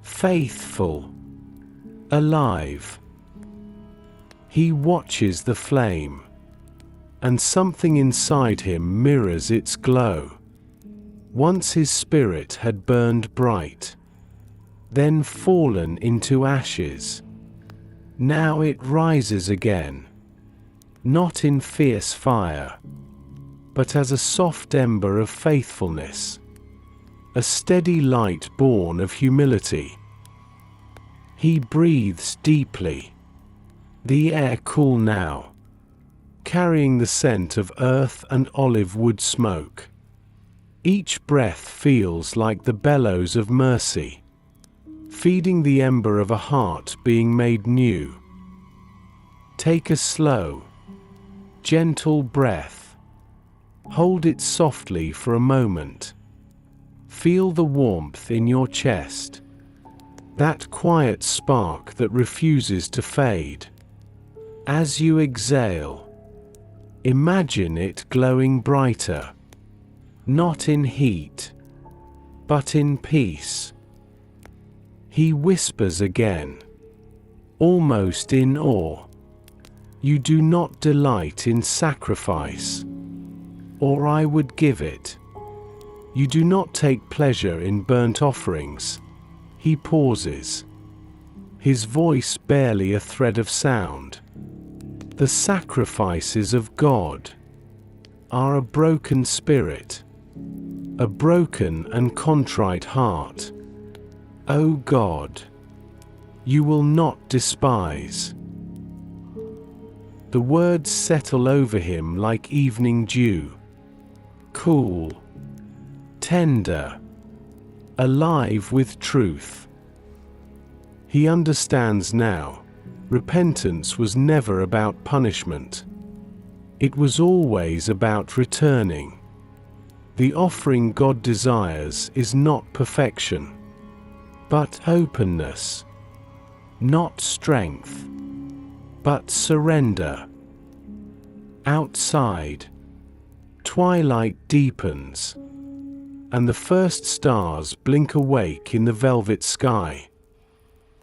faithful, alive. He watches the flame, and something inside him mirrors its glow. Once his spirit had burned bright, then fallen into ashes. Now it rises again, not in fierce fire, but as a soft ember of faithfulness, a steady light born of humility. He breathes deeply, the air cool now, carrying the scent of earth and olive wood smoke. Each breath feels like the bellows of mercy, feeding the ember of a heart being made new. Take a slow, gentle breath. Hold it softly for a moment. Feel the warmth in your chest, that quiet spark that refuses to fade. As you exhale, imagine it glowing brighter, not in heat, but in peace. He whispers again, almost in awe, "You do not delight in sacrifice, or I would give it. You do not take pleasure in burnt offerings." He pauses, his voice barely a thread of sound. The sacrifices of God are a broken spirit, a broken and contrite heart. O God, you will not despise. The words settle over him like evening dew, cool, tender, alive with truth. He understands now, repentance was never about punishment. It was always about returning. The offering God desires is not perfection, but openness, not strength, but surrender. Outside, twilight deepens, and the first stars blink awake in the velvet sky.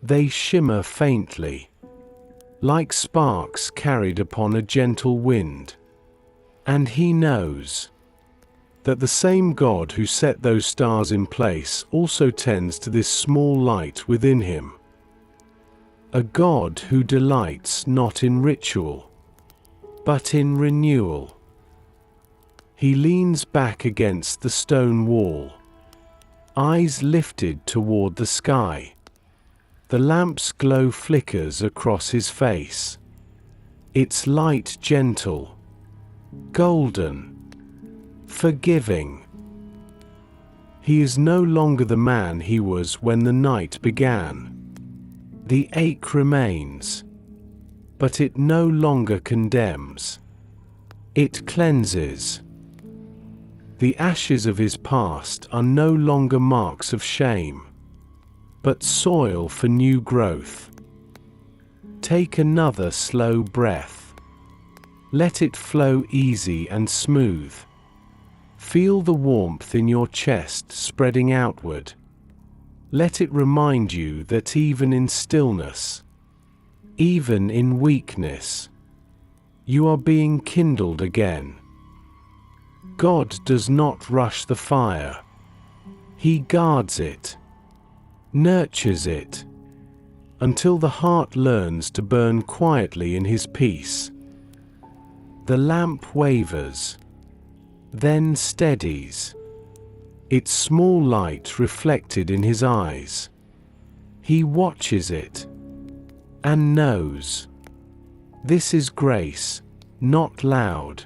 They shimmer faintly, like sparks carried upon a gentle wind. And he knows that the same God who set those stars in place also tends to this small light within him. A God who delights not in ritual, but in renewal. He leans back against the stone wall, eyes lifted toward the sky. The lamp's glow flickers across his face, its light gentle, golden, forgiving. He is no longer the man he was when the night began. The ache remains, but it no longer condemns. It cleanses. The ashes of his past are no longer marks of shame, but soil for new growth. Take another slow breath. Let it flow easy and smooth. Feel the warmth in your chest spreading outward. Let it remind you that even in stillness, even in weakness, you are being kindled again. God does not rush the fire. He guards it, nurtures it, until the heart learns to burn quietly in his peace. The lamp wavers, then steadies, its small light reflected in his eyes. He watches it, and knows. This is grace, not loud,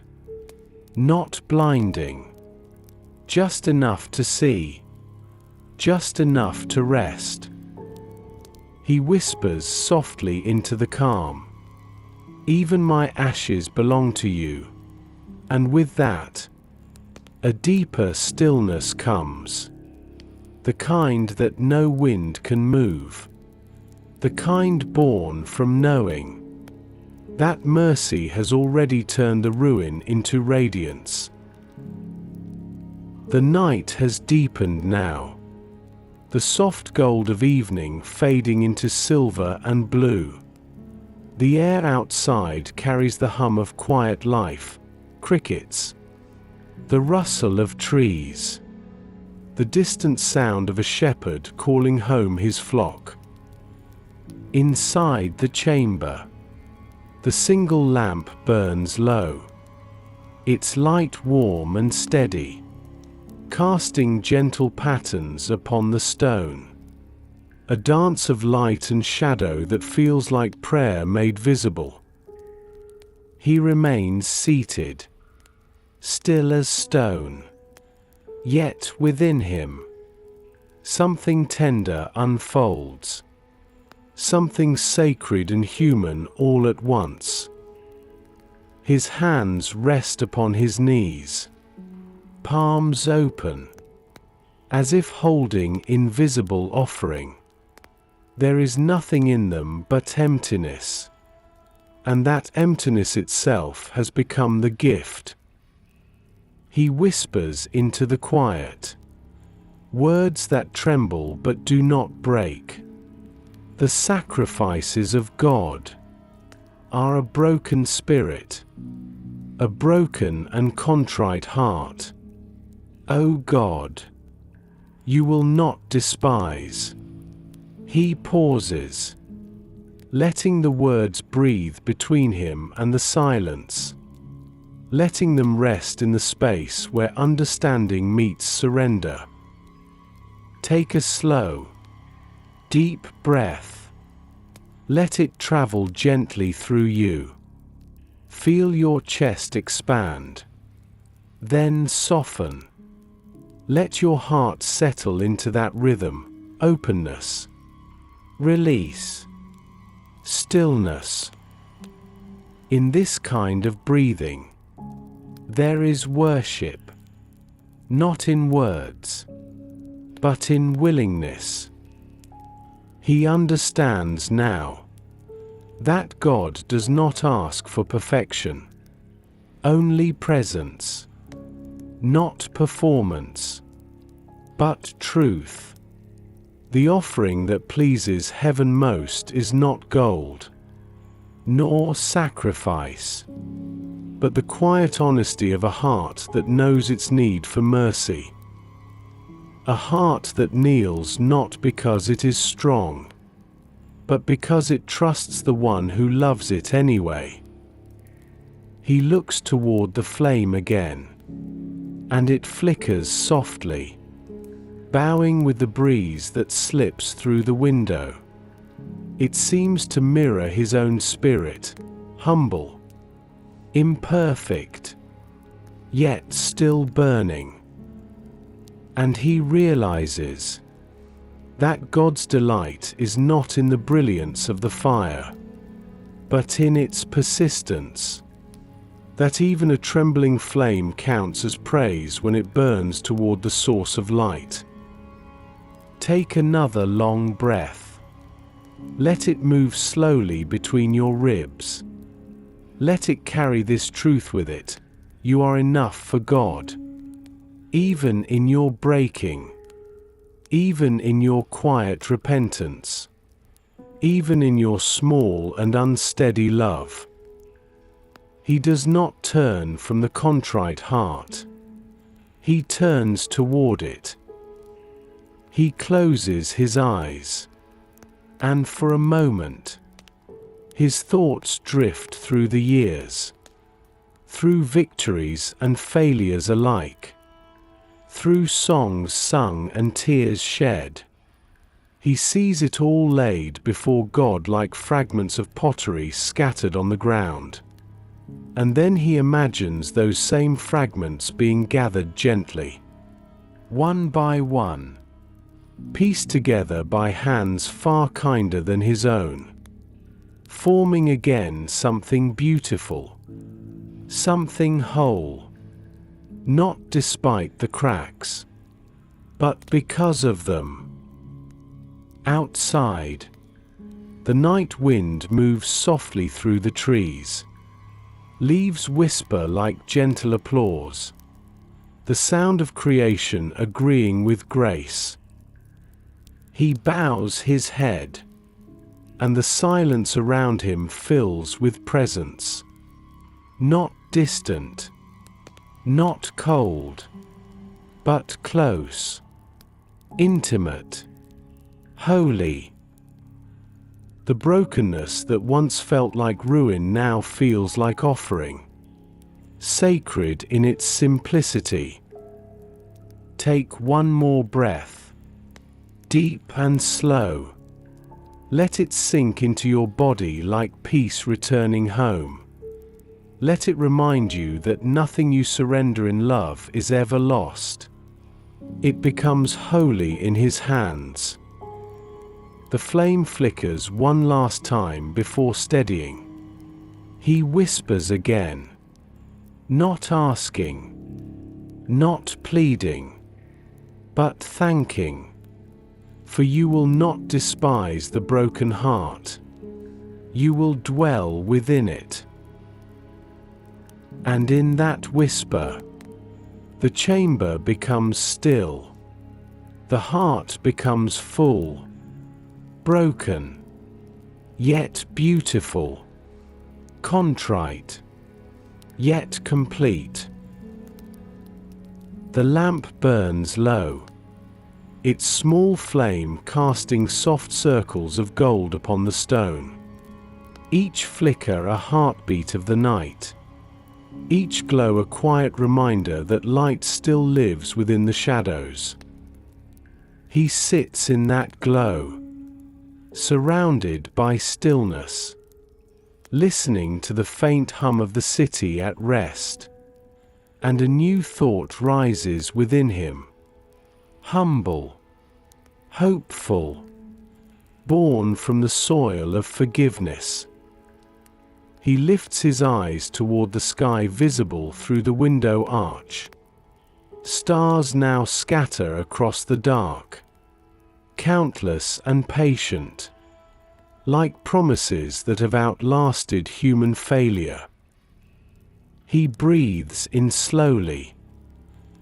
not blinding, just enough to see, just enough to rest. He whispers softly into the calm, "Even my ashes belong to you," and with that, a deeper stillness comes, the kind that no wind can move, the kind born from knowing that mercy has already turned the ruin into radiance. The night has deepened now, the soft gold of evening fading into silver and blue. The air outside carries the hum of quiet life, crickets, the rustle of trees, the distant sound of a shepherd calling home his flock. Inside the chamber, the single lamp burns low, its light warm and steady, casting gentle patterns upon the stone. A dance of light and shadow that feels like prayer made visible. He remains seated, still as stone. Yet within him, something tender unfolds, something sacred and human all at once. His hands rest upon his knees, palms open, as if holding invisible offering. There is nothing in them but emptiness, and that emptiness itself has become the gift. He whispers into the quiet, words that tremble but do not break. The sacrifices of God are a broken spirit, a broken and contrite heart. O God, you will not despise. He pauses, letting the words breathe between him and the silence, letting them rest in the space where understanding meets surrender. Take a slow, deep breath. Let it travel gently through you. Feel your chest expand, then soften. Let your heart settle into that rhythm, openness, release, stillness. In this kind of breathing, there is worship, not in words, but in willingness. He understands now that God does not ask for perfection, only presence, not performance, but truth. The offering that pleases heaven most is not gold, nor sacrifice, but the quiet honesty of a heart that knows its need for mercy. A heart that kneels not because it is strong, but because it trusts the one who loves it anyway. He looks toward the flame again, and it flickers softly, bowing with the breeze that slips through the window. It seems to mirror his own spirit, humble, imperfect, yet still burning. And he realizes that God's delight is not in the brilliance of the fire, but in its persistence. That even a trembling flame counts as praise when it burns toward the source of light. Take another long breath. Let it move slowly between your ribs. Let it carry this truth with it: you are enough for God. Even in your breaking, even in your quiet repentance, even in your small and unsteady love. He does not turn from the contrite heart. He turns toward it. He closes his eyes, and for a moment, his thoughts drift through the years, through victories and failures alike, through songs sung and tears shed. He sees it all laid before God like fragments of pottery scattered on the ground. And then he imagines those same fragments being gathered gently, one by one, pieced together by hands far kinder than his own, forming again something beautiful, something whole, not despite the cracks, but because of them. Outside, the night wind moves softly through the trees. Leaves whisper like gentle applause, the sound of creation agreeing with grace. He bows his head, and the silence around him fills with presence. Not distant, not cold, but close, intimate, holy. The brokenness that once felt like ruin now feels like offering, sacred in its simplicity. Take one more breath, deep and slow. Let it sink into your body like peace returning home. Let it remind you that nothing you surrender in love is ever lost. It becomes holy in His hands. The flame flickers one last time before steadying. He whispers again, not asking, not pleading, but thanking. For you will not despise the broken heart. You will dwell within it. And in that whisper, the chamber becomes still. The heart becomes full, broken, yet beautiful, contrite, yet complete. The lamp burns low, its small flame casting soft circles of gold upon the stone. Each flicker a heartbeat of the night. Each glow a quiet reminder that light still lives within the shadows. He sits in that glow, surrounded by stillness, listening to the faint hum of the city at rest. And a new thought rises within him. Humble, hopeful, born from the soil of forgiveness. He lifts his eyes toward the sky visible through the window arch. Stars now scatter across the dark, countless and patient, like promises that have outlasted human failure. He breathes in slowly,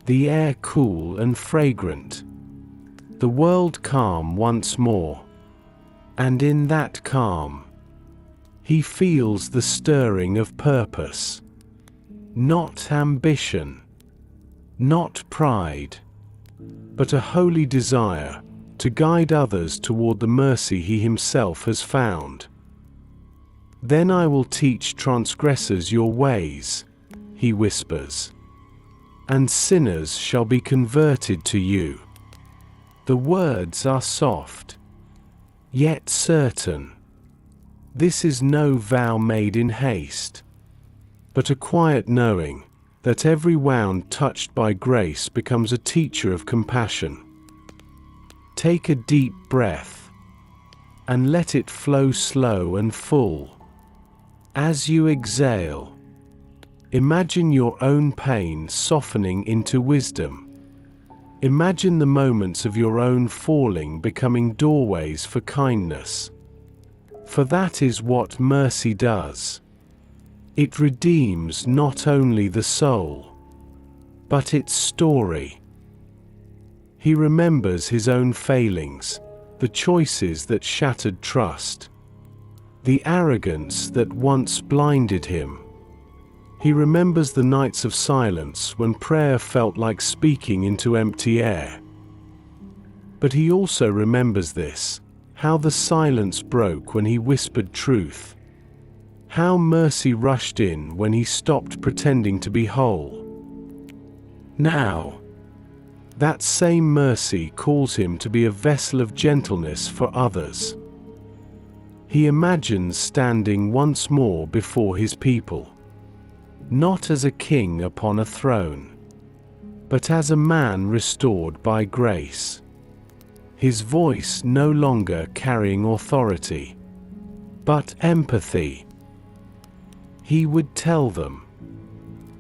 the air cool and fragrant, the world calm once more. And in that calm, he feels the stirring of purpose. Not ambition, not pride, but a holy desire to guide others toward the mercy he himself has found. Then I will teach transgressors your ways, he whispers, and sinners shall be converted to you. The words are soft, yet certain. This is no vow made in haste, but a quiet knowing that every wound touched by grace becomes a teacher of compassion. Take a deep breath, and let it flow slow and full. As you exhale, imagine your own pain softening into wisdom. Imagine the moments of your own falling becoming doorways for kindness. For that is what mercy does. It redeems not only the soul, but its story. He remembers his own failings, the choices that shattered trust, the arrogance that once blinded him. He remembers the nights of silence when prayer felt like speaking into empty air. But he also remembers this, how the silence broke when he whispered truth, how mercy rushed in when he stopped pretending to be whole. Now, that same mercy calls him to be a vessel of gentleness for others. He imagines standing once more before his people, not as a king upon a throne, but as a man restored by grace. His voice no longer carrying authority, but empathy. He would tell them,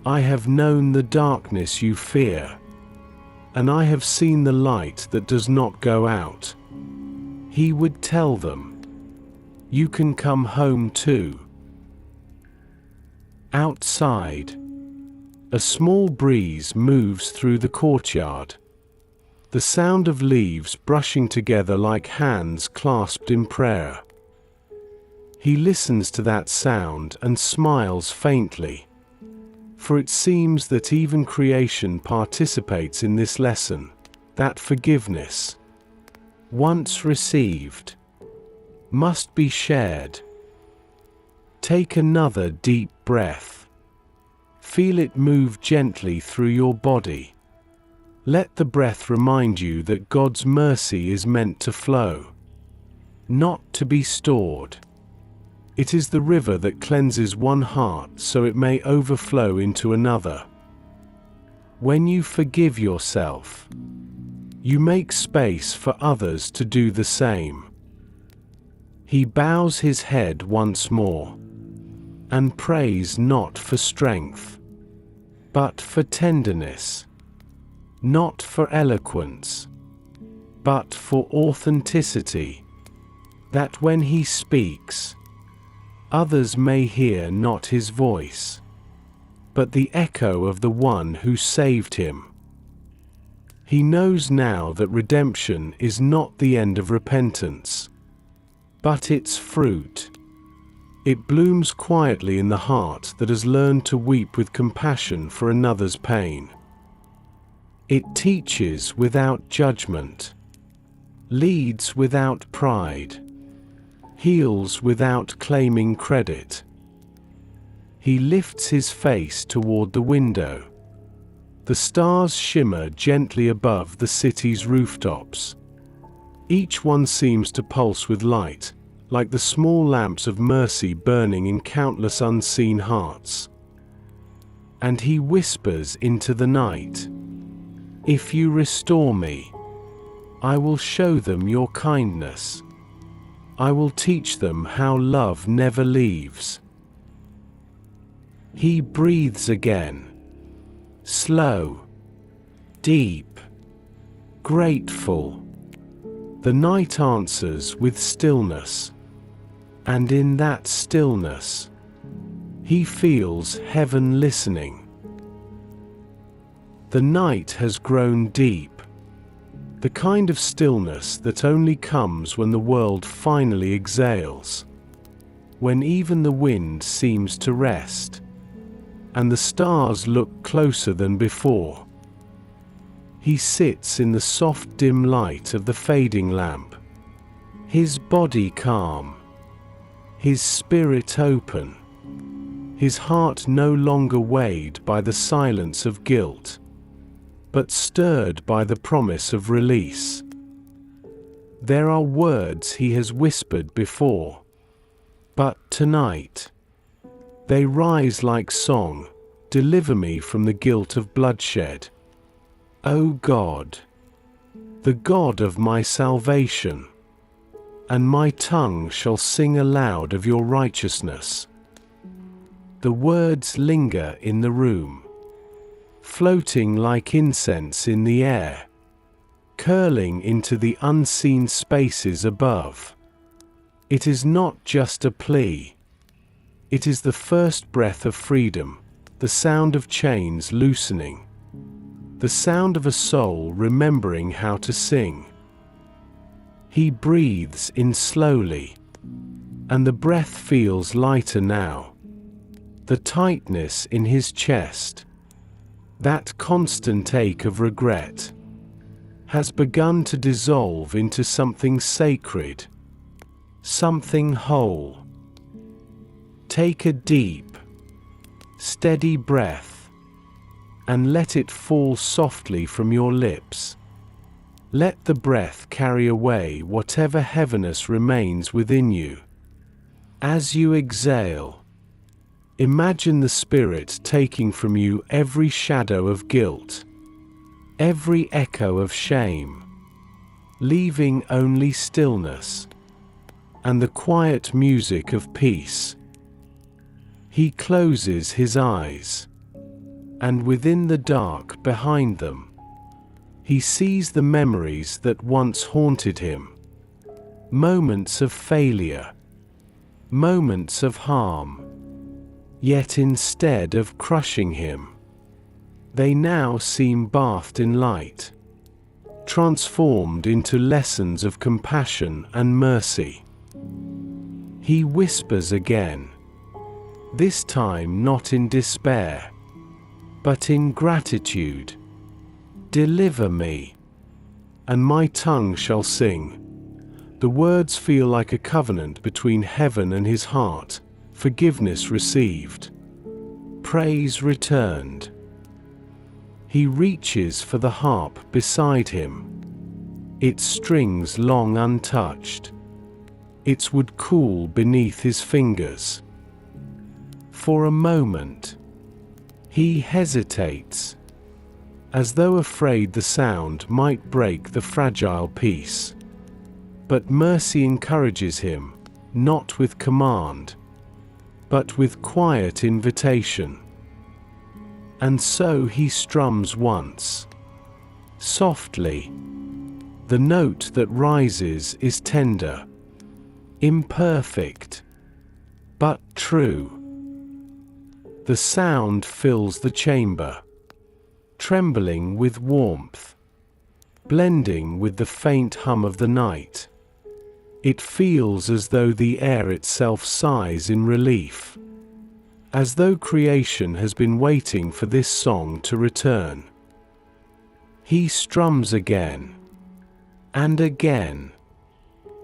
I have known the darkness you fear, and I have seen the light that does not go out. He would tell them, you can come home too. Outside, a small breeze moves through the courtyard. the sound of leaves brushing together like hands clasped in prayer. He listens to that sound and smiles faintly, for it seems that even creation participates in this lesson, that forgiveness, once received, must be shared. Take another deep breath. Feel it move gently through your body. Let the breath remind you that God's mercy is meant to flow, not to be stored. It is the river that cleanses one heart so it may overflow into another. When you forgive yourself, you make space for others to do the same. He bows his head once more and prays not for strength, but for tenderness, not for eloquence, but for authenticity, that when he speaks, others may hear not his voice, but the echo of the one who saved him. He knows now that redemption is not the end of repentance, but its fruit. It blooms quietly in the heart that has learned to weep with compassion for another's pain. It teaches without judgment, leads without pride, heals without claiming credit. He lifts his face toward the window. The stars shimmer gently above the city's rooftops. Each one seems to pulse with light, like the small lamps of mercy burning in countless unseen hearts. And he whispers into the night, "If you restore me, I will show them your kindness. I will teach them how love never leaves." He breathes again, slow, deep, grateful. The night answers with stillness, and in that stillness, he feels heaven listening. The night has grown deep, the kind of stillness that only comes when the world finally exhales, when even the wind seems to rest, and the stars look closer than before. He sits in the soft dim light of the fading lamp, his body calm, his spirit open, his heart no longer weighed by the silence of guilt, but stirred by the promise of release. There are words he has whispered before, but tonight, they rise like song, "Deliver me from the guilt of bloodshed. O God, the God of my salvation, and my tongue shall sing aloud of your righteousness." The words linger in the room, floating like incense in the air, curling into the unseen spaces above. It is not just a plea. It is the first breath of freedom, the sound of chains loosening, the sound of a soul remembering how to sing. He breathes in slowly, and the breath feels lighter now. The tightness in his chest, that constant ache of regret, has begun to dissolve into something sacred, something whole. Take a deep, steady breath, and let it fall softly from your lips. Let the breath carry away whatever heaviness remains within you. As you exhale, imagine the Spirit taking from you every shadow of guilt, every echo of shame, leaving only stillness and the quiet music of peace. He closes his eyes, and within the dark behind them, he sees the memories that once haunted him. Moments of failure, moments of harm. Yet instead of crushing him, they now seem bathed in light, transformed into lessons of compassion and mercy. He whispers again, this time not in despair, but in gratitude. Deliver me, and my tongue shall sing. The words feel like a covenant between heaven and his heart, forgiveness received, praise returned. He reaches for the harp beside him, its strings long untouched, its wood cool beneath his fingers. For a moment, he hesitates, as though afraid the sound might break the fragile peace. But mercy encourages him, not with command, but with quiet invitation. And so he strums once, softly. The note that rises is tender, imperfect, but true. The sound fills the chamber, trembling with warmth, blending with the faint hum of the night. It feels as though the air itself sighs in relief, as though creation has been waiting for this song to return. He strums again, and again,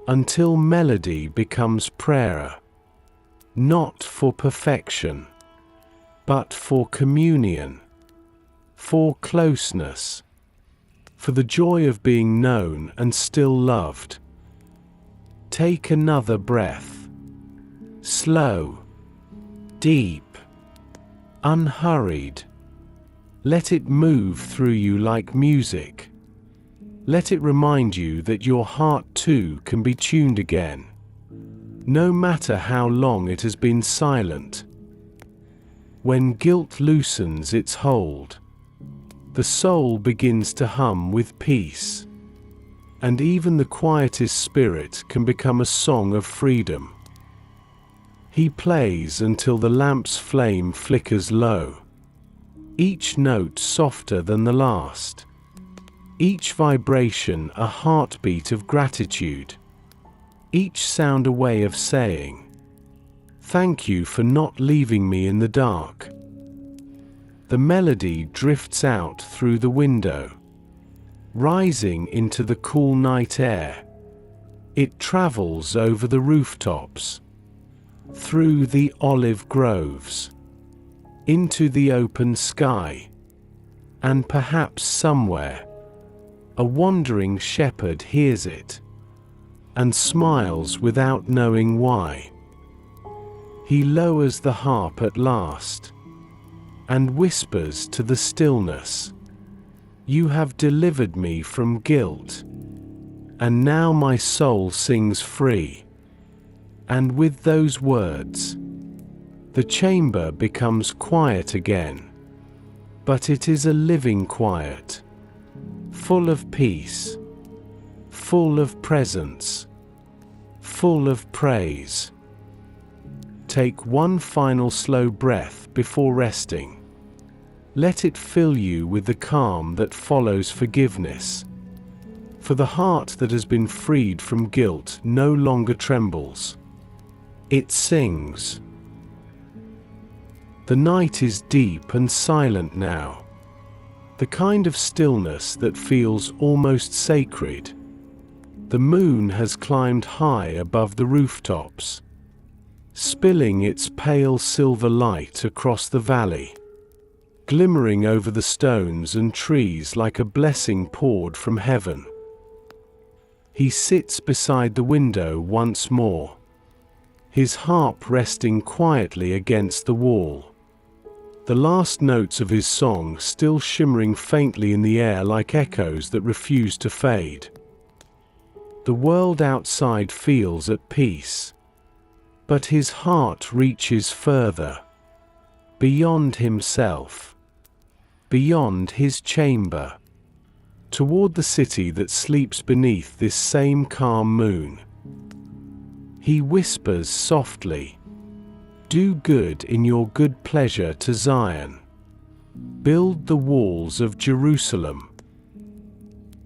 until melody becomes prayer, not for perfection, but for communion, for closeness, for the joy of being known and still loved. Take another breath, slow, deep, unhurried. Let it move through you like music. Let it remind you that your heart too can be tuned again, no matter how long it has been silent. When guilt loosens its hold, the soul begins to hum with peace, and even the quietest spirit can become a song of freedom. He plays until the lamp's flame flickers low, each note softer than the last, each vibration a heartbeat of gratitude, each sound a way of saying, "Thank you for not leaving me in the dark." The melody drifts out through the window, rising into the cool night air. It travels over the rooftops, through the olive groves, into the open sky, and perhaps somewhere, a wandering shepherd hears it, and smiles without knowing why. He lowers the harp at last, and whispers to the stillness, "You have delivered me from guilt, and now my soul sings free." And with those words, the chamber becomes quiet again, but it is a living quiet, full of peace, full of presence, full of praise. Take one final slow breath before resting. Let it fill you with the calm that follows forgiveness. For the heart that has been freed from guilt no longer trembles. It sings. The night is deep and silent now, the kind of stillness that feels almost sacred. The moon has climbed high above the rooftops, spilling its pale silver light across the valley, glimmering over the stones and trees like a blessing poured from heaven. He sits beside the window once more, his harp resting quietly against the wall, the last notes of his song still shimmering faintly in the air like echoes that refuse to fade. The world outside feels at peace, but his heart reaches further, beyond himself, beyond his chamber, toward the city that sleeps beneath this same calm moon. He whispers softly, "Do good in your good pleasure to Zion. Build the walls of Jerusalem."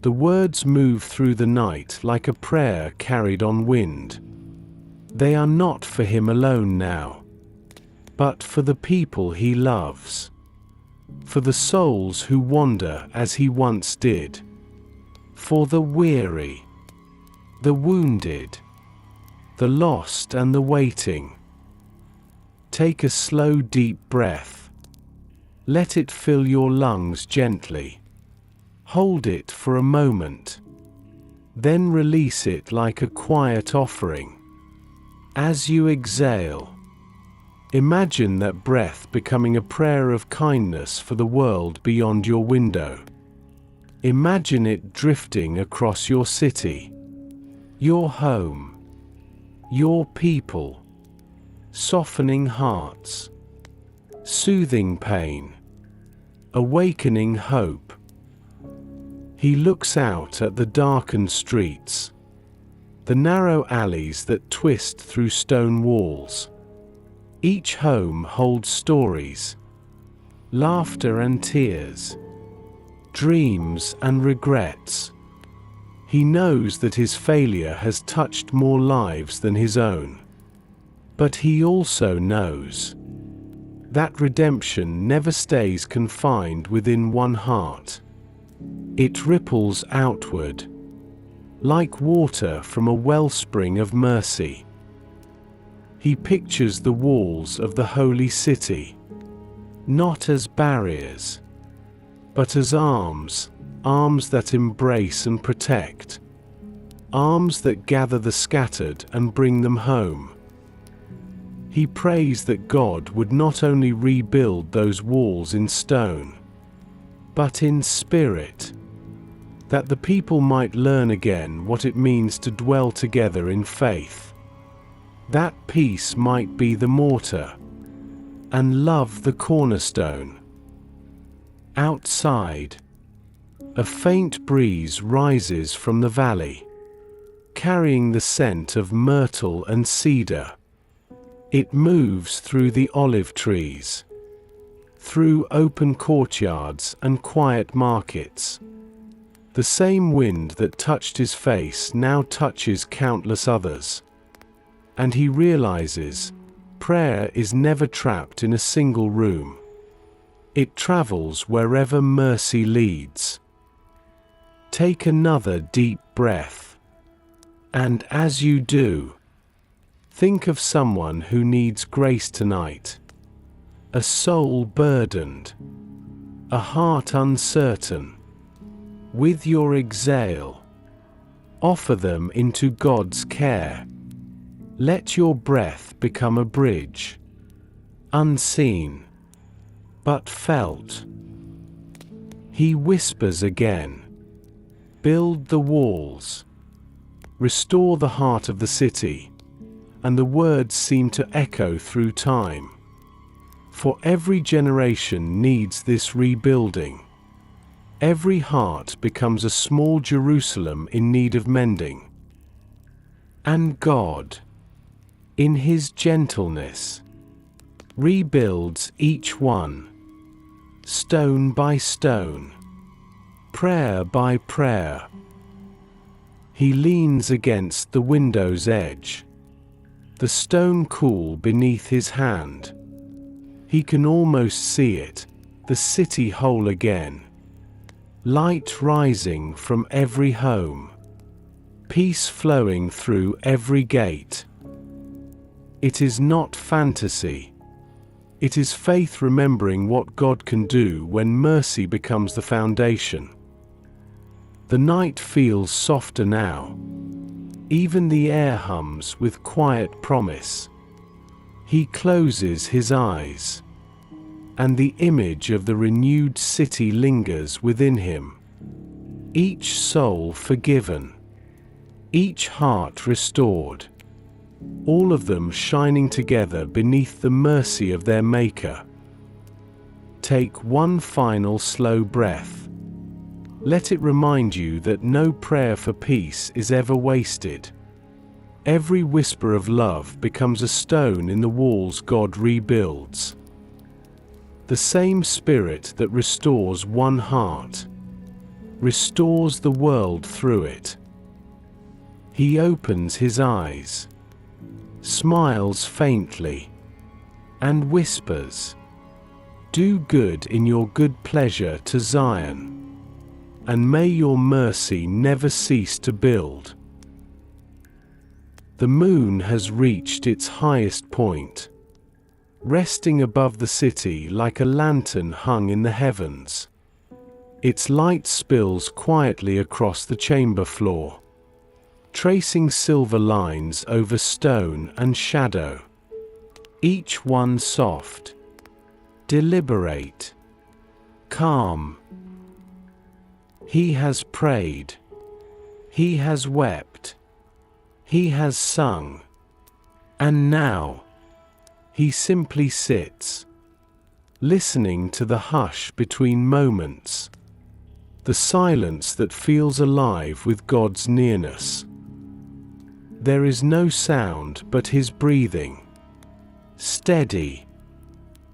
The words move through the night like a prayer carried on wind. They are not for him alone now, but for the people he loves, for the souls who wander as he once did, for the weary, the wounded, the lost and the waiting. Take a slow, deep breath. Let it fill your lungs gently. Hold it for a moment. Then release it like a quiet offering. As you exhale, imagine that breath becoming a prayer of kindness for the world beyond your window. Imagine it drifting across your city, your home, your people, softening hearts, soothing pain, awakening hope. He looks out at the darkened streets, the narrow alleys that twist through stone walls. Each home holds stories, laughter and tears, dreams and regrets. He knows that his failure has touched more lives than his own. But he also knows that redemption never stays confined within one heart. It ripples outward, like water from a wellspring of mercy. He pictures the walls of the holy city, not as barriers, but as arms, arms that embrace and protect, arms that gather the scattered and bring them home. He prays that God would not only rebuild those walls in stone, but in spirit, that the people might learn again what it means to dwell together in faith, that peace might be the mortar, and love the cornerstone. Outside, a faint breeze rises from the valley, carrying the scent of myrtle and cedar. It moves through the olive trees, through open courtyards and quiet markets. The same wind that touched his face now touches countless others. And he realizes, prayer is never trapped in a single room. It travels wherever mercy leads. Take another deep breath. And as you do, think of someone who needs grace tonight. A soul burdened, a heart uncertain. With your exhale, offer them into God's care. Let your breath become a bridge, unseen, but felt. He whispers again, build the walls, restore the heart of the city, and the words seem to echo through time. For every generation needs this rebuilding. Every heart becomes a small Jerusalem in need of mending. And God, in his gentleness, rebuilds each one, stone by stone, prayer by prayer. He leans against the window's edge, the stone cool beneath his hand. He can almost see it, the city whole again. Light rising from every home, peace flowing through every gate. It is not fantasy. It is faith remembering what God can do when mercy becomes the foundation. The night feels softer now. Even the air hums with quiet promise. He closes his eyes, and the image of the renewed city lingers within him. Each soul forgiven, each heart restored, all of them shining together beneath the mercy of their Maker. Take one final slow breath. Let it remind you that no prayer for peace is ever wasted. Every whisper of love becomes a stone in the walls God rebuilds. The same Spirit that restores one heart, restores the world through it. He opens his eyes, smiles faintly, and whispers, "Do good in your good pleasure to Zion, and may your mercy never cease to build." The moon has reached its highest point, resting above the city like a lantern hung in the heavens. Its light spills quietly across the chamber floor, tracing silver lines over stone and shadow, each one soft, deliberate, calm. He has prayed. He has wept. He has sung. And now, he simply sits, listening to the hush between moments, the silence that feels alive with God's nearness. There is no sound but his breathing, steady,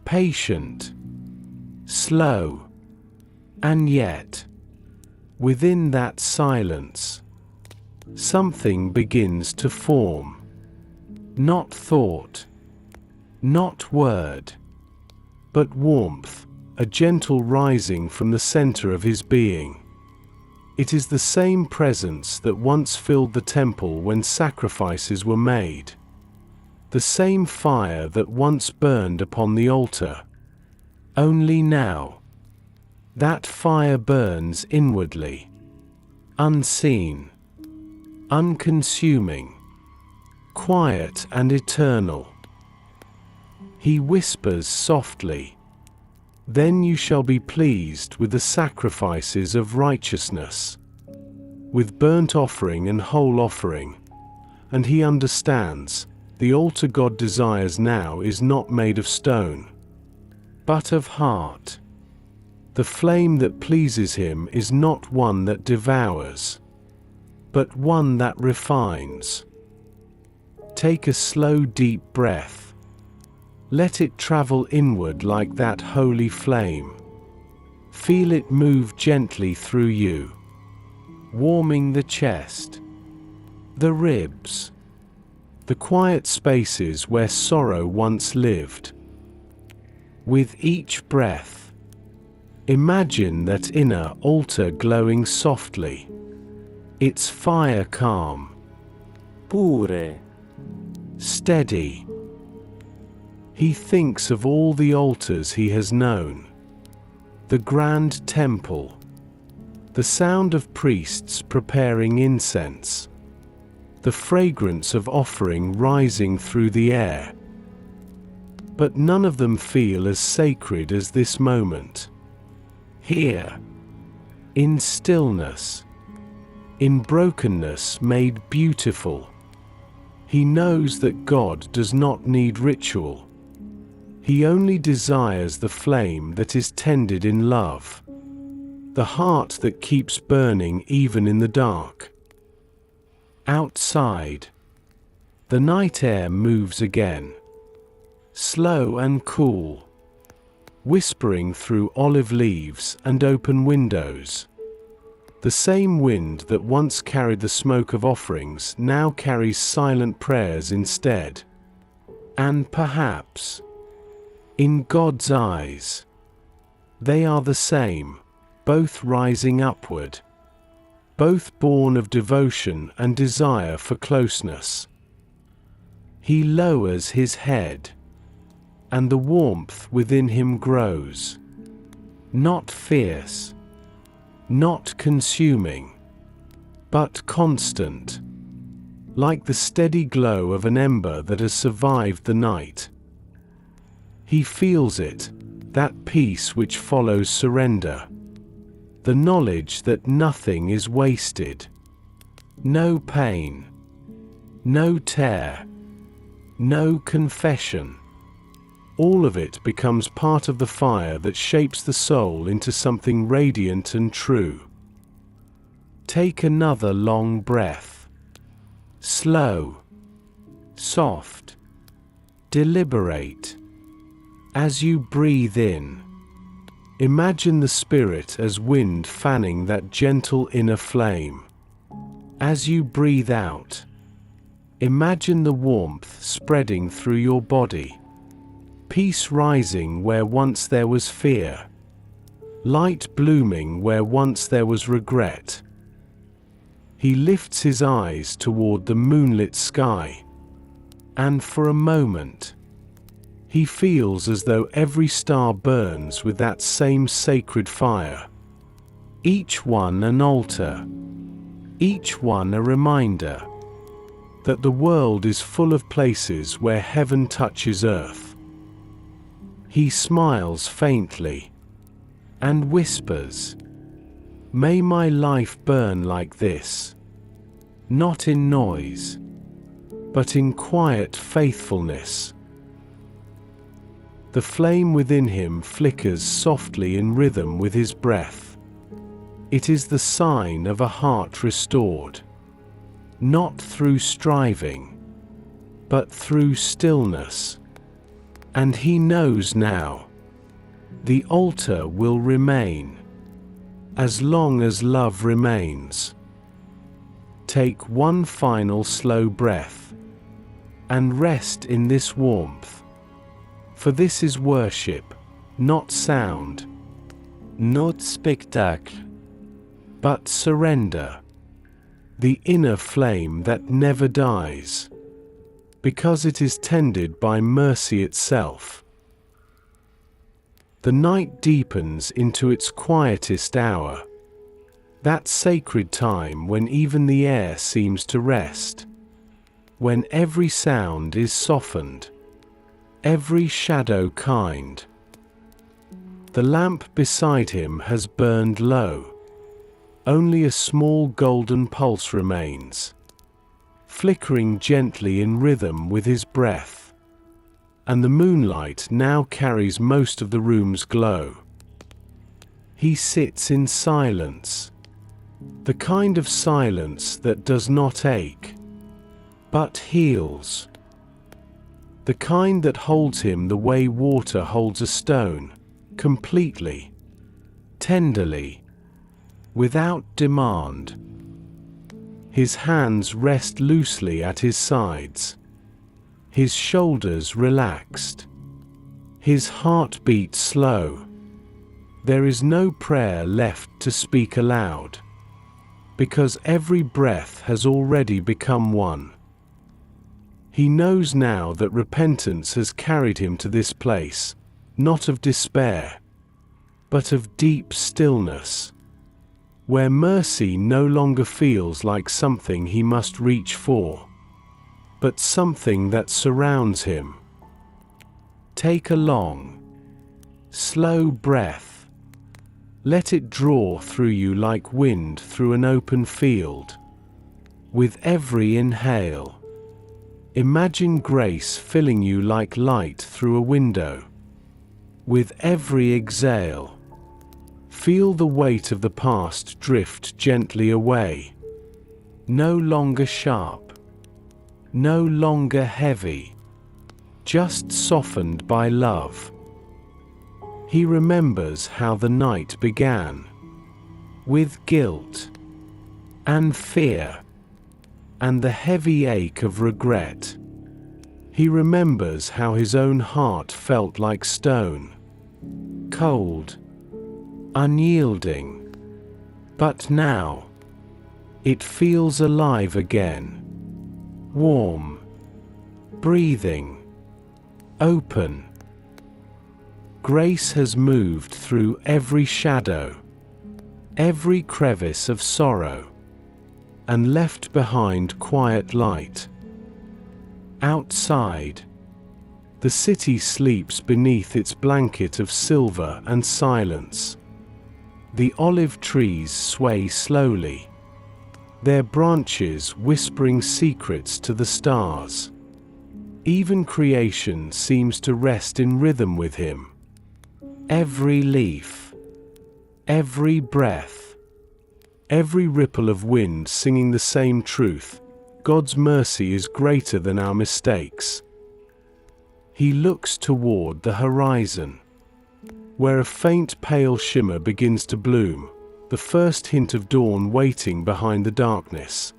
patient, slow, and yet, within that silence, something begins to form. Not thought, not word, but warmth, a gentle rising from the center of his being. It is the same presence that once filled the temple when sacrifices were made, the same fire that once burned upon the altar. Only now, that fire burns inwardly, unseen, unconsuming, quiet and eternal. He whispers softly, "Then you shall be pleased with the sacrifices of righteousness, with burnt offering and whole offering." And he understands, the altar God desires now is not made of stone, but of heart. The flame that pleases him is not one that devours, but one that refines. Take a slow, deep breath. Let it travel inward like that holy flame. Feel it move gently through you, warming the chest, the ribs, the quiet spaces where sorrow once lived. With each breath, imagine that inner altar glowing softly, its fire calm, pure, steady. He thinks of all the altars he has known, the grand temple, the sound of priests preparing incense, the fragrance of offering rising through the air. But none of them feel as sacred as this moment. Here, in stillness, in brokenness made beautiful, he knows that God does not need ritual. He only desires the flame that is tended in love, the heart that keeps burning even in the dark. Outside, the night air moves again, slow and cool, whispering through olive leaves and open windows. The same wind that once carried the smoke of offerings now carries silent prayers instead. And perhaps, in God's eyes, they are the same, both rising upward, both born of devotion and desire for closeness. He lowers his head, and the warmth within him grows, not fierce, not consuming, but constant, like the steady glow of an ember that has survived the night. He feels it, that peace which follows surrender, the knowledge that nothing is wasted, no pain, no tear, no confession. All of it becomes part of the fire that shapes the soul into something radiant and true. Take another long breath. Slow, soft, deliberate. As you breathe in, Imagine the Spirit as wind fanning that gentle inner flame. As you breathe out, imagine the warmth spreading through your body, peace rising where once there was fear, light blooming where once there was regret. He lifts his eyes toward the moonlit sky, and for a moment, he feels as though every star burns with that same sacred fire, each one an altar, each one a reminder that the world is full of places where heaven touches earth. He smiles faintly and whispers, "May my life burn like this, not in noise, but in quiet faithfulness." The flame within him flickers softly in rhythm with his breath. It is the sign of a heart restored, not through striving, but through stillness. And he knows now, the altar will remain, as long as love remains. Take one final slow breath, and rest in this warmth. For this is worship, not sound, not spectacle, but surrender. The inner flame that never dies, because it is tended by mercy itself. The night deepens into its quietest hour, that sacred time when even the air seems to rest, when every sound is softened, every shadow kind. The lamp beside him has burned low. Only a small golden pulse remains, flickering gently in rhythm with his breath, and the moonlight now carries most of the room's glow. He sits in silence, the kind of silence that does not ache, but heals. The kind that holds him the way water holds a stone, completely, tenderly, without demand. His hands rest loosely at his sides, his shoulders relaxed, his heart beats slow. There is no prayer left to speak aloud, because every breath has already become one. He knows now that repentance has carried him to this place, not of despair, but of deep stillness, where mercy no longer feels like something he must reach for, but something that surrounds him. Take a long, slow breath. Let it draw through you like wind through an open field. With every inhale, imagine grace filling you like light through a window. With every exhale, feel the weight of the past drift gently away. No longer sharp, no longer heavy, just softened by love. He remembers how the night began, with guilt and fear and the heavy ache of regret. He remembers how his own heart felt like stone, cold, unyielding. But now, it feels alive again, warm, breathing, open. Grace has moved through every shadow, every crevice of sorrow, and left behind quiet light. Outside, the city sleeps beneath its blanket of silver and silence. The olive trees sway slowly, their branches whispering secrets to the stars. Even creation seems to rest in rhythm with him. Every leaf, every breath, every ripple of wind singing the same truth: God's mercy is greater than our mistakes. He looks toward the horizon. where a faint pale shimmer begins to bloom, the first hint of dawn waiting behind the darkness.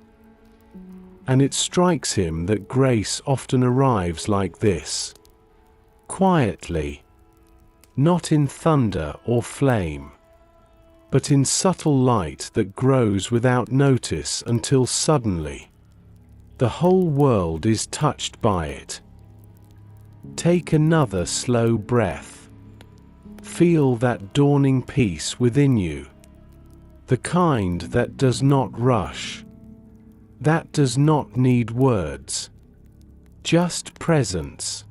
And it strikes him that grace often arrives like this, quietly, not in thunder or flame, but in subtle light that grows without notice until suddenly the whole world is touched by it. Take another slow breath. Feel that dawning peace within you, the kind that does not rush, that does not need words, just presence,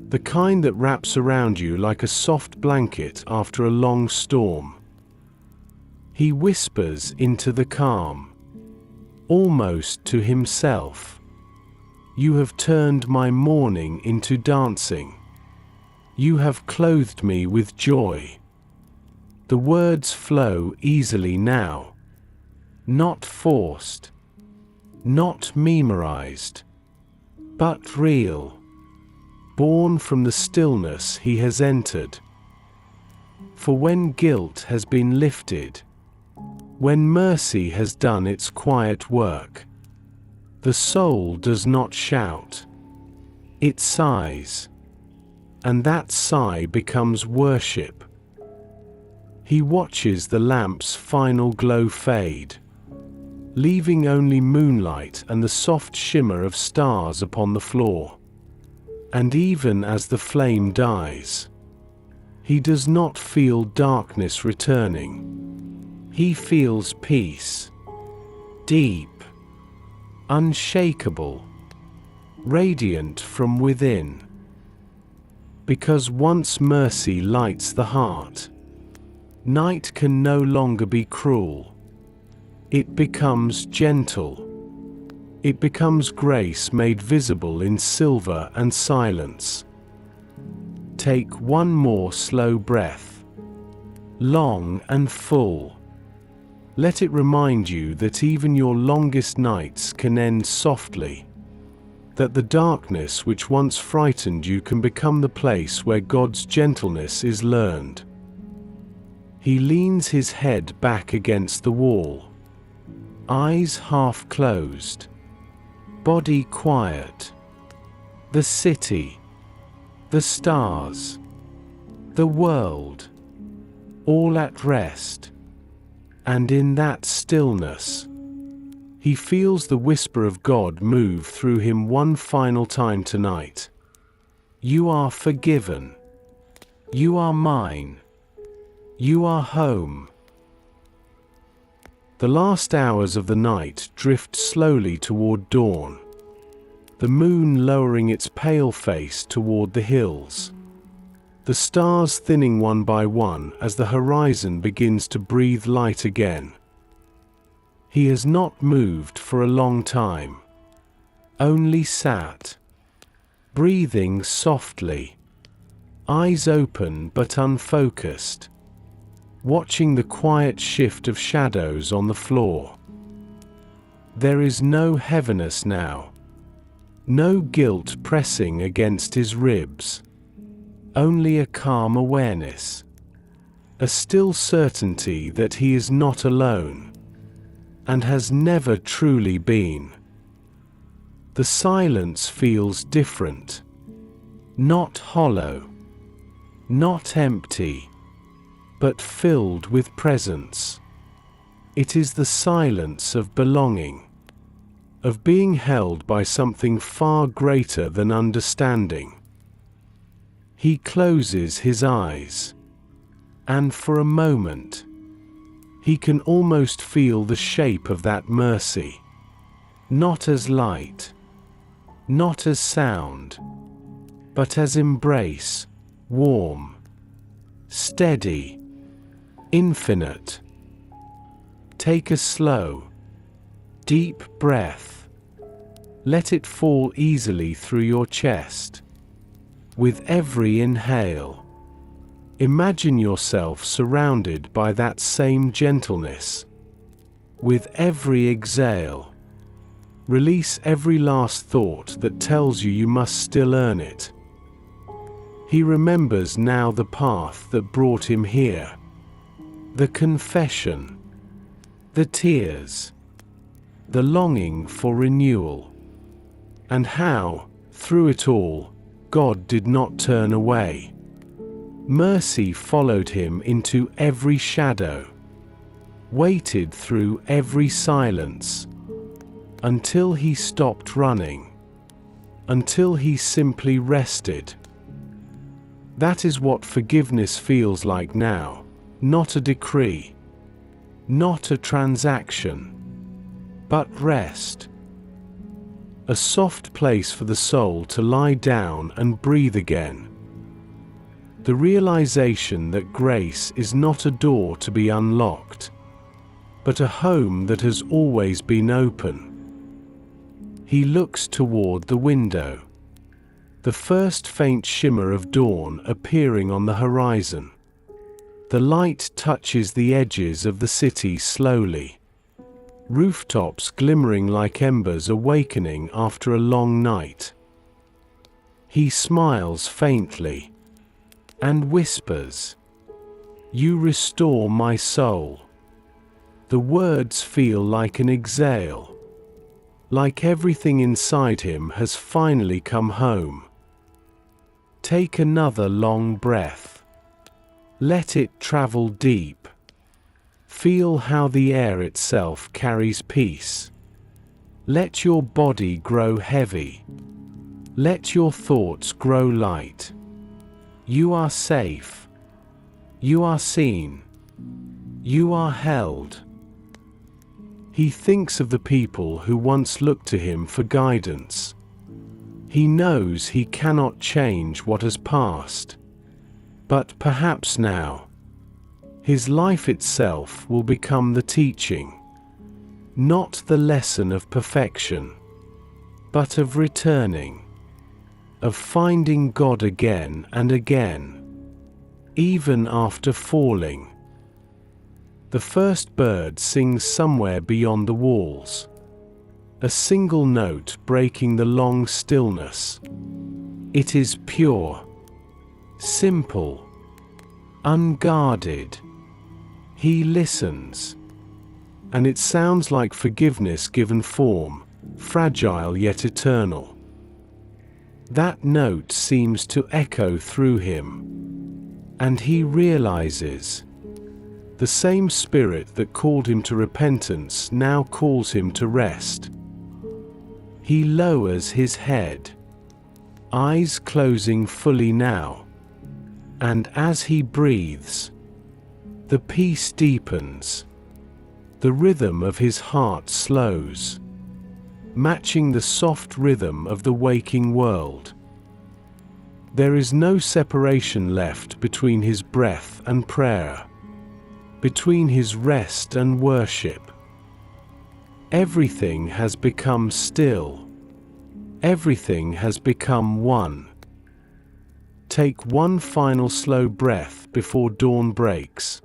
the kind that wraps around you like a soft blanket after a long storm. He whispers into the calm, almost to himself. You have turned my mourning into dancing. You have clothed me with joy. The words flow easily now, not forced, not memorized, but real, born from the stillness he has entered. For when guilt has been lifted, when mercy has done its quiet work, the soul does not shout, it sighs, and that sigh becomes worship. He watches the lamp's final glow fade, leaving only moonlight and the soft shimmer of stars upon the floor. And even as the flame dies, he does not feel darkness returning. He feels peace, deep, unshakable, radiant from within. Because once mercy lights the heart, night can no longer be cruel. It becomes gentle. It becomes grace made visible in silver and silence. Take one more slow breath, long and full. Let it remind you that even your longest nights can end softly, that the darkness which once frightened you can become the place where God's gentleness is learned. He leans his head back against the wall, eyes half closed, body quiet. The city, the stars, the world, all at rest. And in that stillness, he feels the whisper of God move through him one final time tonight. You are forgiven. You are mine. You are home. The last hours of the night drift slowly toward dawn, the moon lowering its pale face toward the hills, the stars thinning one by one as the horizon begins to breathe light again. He has not moved for a long time, only sat, breathing softly, eyes open but unfocused, watching the quiet shift of shadows on the floor. There is no heaviness now, no guilt pressing against his ribs. Only a calm awareness, a still certainty that he is not alone, and has never truly been. The silence feels different, not hollow, not empty, but filled with presence. It is the silence of belonging, of being held by something far greater than understanding. He closes his eyes, and for a moment, he can almost feel the shape of that mercy, not as light, not as sound, but as embrace, warm, steady, infinite. Take a slow, deep breath. Let it fall easily through your chest. With every inhale, imagine yourself surrounded by that same gentleness. With every exhale, release every last thought that tells you you must still earn it. He remembers now the path that brought him here. The confession, the tears, the longing for renewal, and how, through it all, God did not turn away. Mercy followed him into every shadow, waited through every silence, until he stopped running, until he simply rested. That is what forgiveness feels like now, not a decree, not a transaction, but rest. A soft place for the soul to lie down and breathe again. The realization that grace is not a door to be unlocked, but a home that has always been open. He looks toward the window, the first faint shimmer of dawn appearing on the horizon. The light touches the edges of the city slowly, rooftops glimmering like embers awakening after a long night. He smiles faintly and whispers, "You restore my soul." The words feel like an exhale, like everything inside him has finally come home. Take another long breath. Let it travel deep. Feel how the air itself carries peace. Let your body grow heavy. Let your thoughts grow light. You are safe. You are seen. You are held. He thinks of the people who once looked to him for guidance. He knows he cannot change what has passed. But perhaps now, his life itself will become the teaching, not the lesson of perfection, but of returning, of finding God again and again, even after falling. The first bird sings somewhere beyond the walls, a single note breaking the long stillness. It is pure, simple, unguarded. He listens, and it sounds like forgiveness given form, fragile yet eternal. That note seems to echo through him, and he realizes the same spirit that called him to repentance now calls him to rest. He lowers his head, eyes closing fully now, and as he breathes, the peace deepens. The rhythm of his heart slows, matching the soft rhythm of the waking world. There is no separation left between his breath and prayer, between his rest and worship. Everything has become still. Everything has become one. Take one final slow breath before dawn breaks.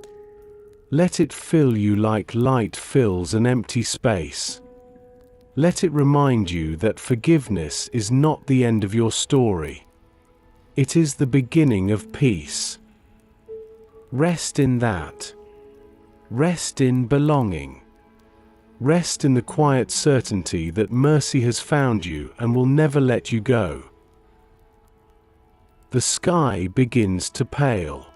Let it fill you like light fills an empty space. Let it remind you that forgiveness is not the end of your story. It is the beginning of peace. Rest in that. Rest in belonging. Rest in the quiet certainty that mercy has found you and will never let you go. The sky begins to pale.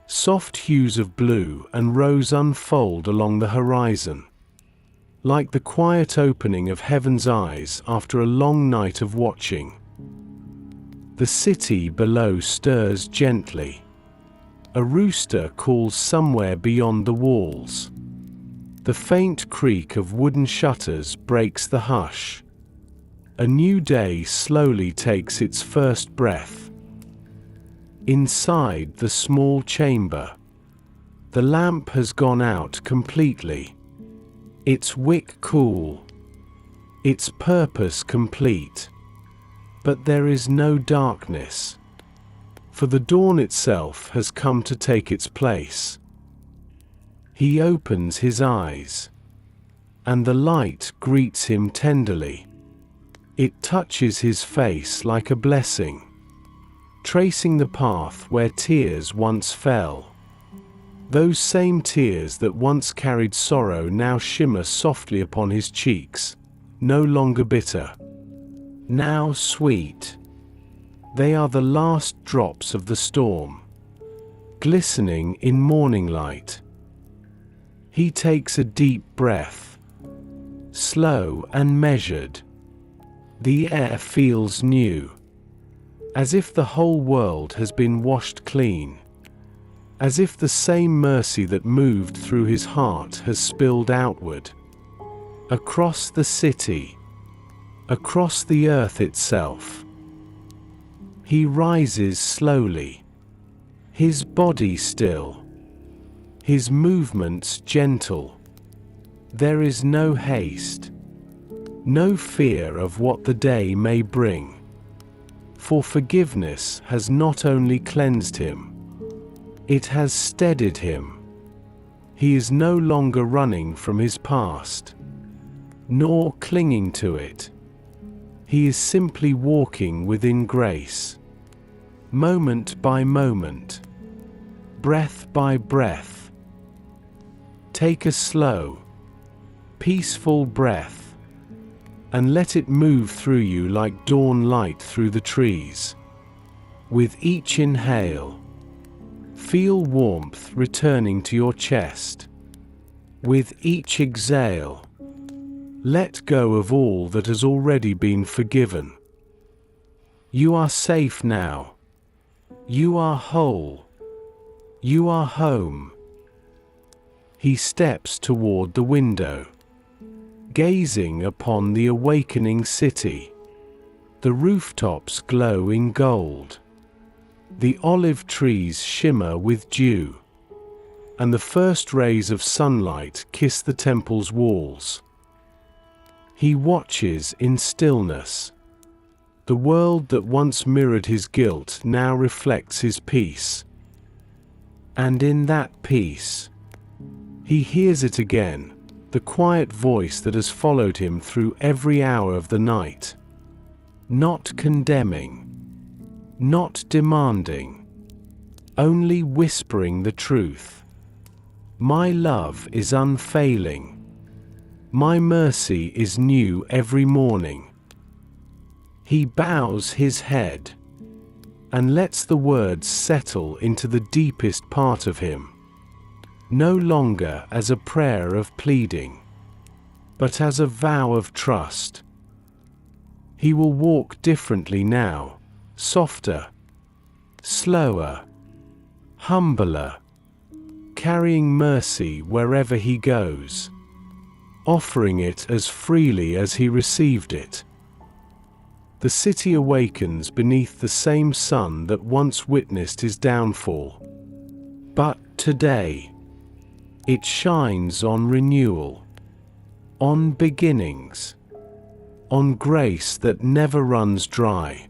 Soft hues of blue and rose unfold along the horizon, like the quiet opening of heaven's eyes after a long night of watching. The city below stirs gently. A rooster calls somewhere beyond the walls. The faint creak of wooden shutters breaks the hush. A new day slowly takes its first breath. Inside the small chamber, the lamp has gone out completely. Its wick cool, its purpose complete. But there is no darkness, for the dawn itself has come to take its place. He opens his eyes, and the light greets him tenderly. It touches his face like a blessing. tracing the path where tears once fell. Those same tears that once carried sorrow now shimmer softly upon his cheeks, no longer bitter, now sweet. They are the last drops of the storm, glistening in morning light. He takes a deep breath, slow and measured. The air feels new, as if the whole world has been washed clean, as if the same mercy that moved through his heart has spilled outward, across the city, across the earth itself. He rises slowly, his body still, his movements gentle. There is no haste, no fear of what the day may bring, for forgiveness has not only cleansed him, it has steadied him. He is no longer running from his past, nor clinging to it. He is simply walking within grace, moment by moment, breath by breath. Take a slow, peaceful breath, and let it move through you like dawn light through the trees. With each inhale, feel warmth returning to your chest. With each exhale, let go of all that has already been forgiven. You are safe now. You are whole. You are home. He steps toward the window, gazing upon the awakening city. The rooftops glow in gold. The olive trees shimmer with dew, and the first rays of sunlight kiss the temple's walls. He watches in stillness. The world that once mirrored his guilt now reflects his peace. And in that peace, he hears it again, the quiet voice that has followed him through every hour of the night. Not condemning, not demanding, only whispering the truth. My love is unfailing. My mercy is new every morning. He bows his head and lets the words settle into the deepest part of him, no longer as a prayer of pleading, but as a vow of trust. He will walk differently now, softer, slower, humbler, carrying mercy wherever he goes, offering it as freely as he received it. The city awakens beneath the same sun that once witnessed his downfall. But today, it shines on renewal, on beginnings, on grace that never runs dry.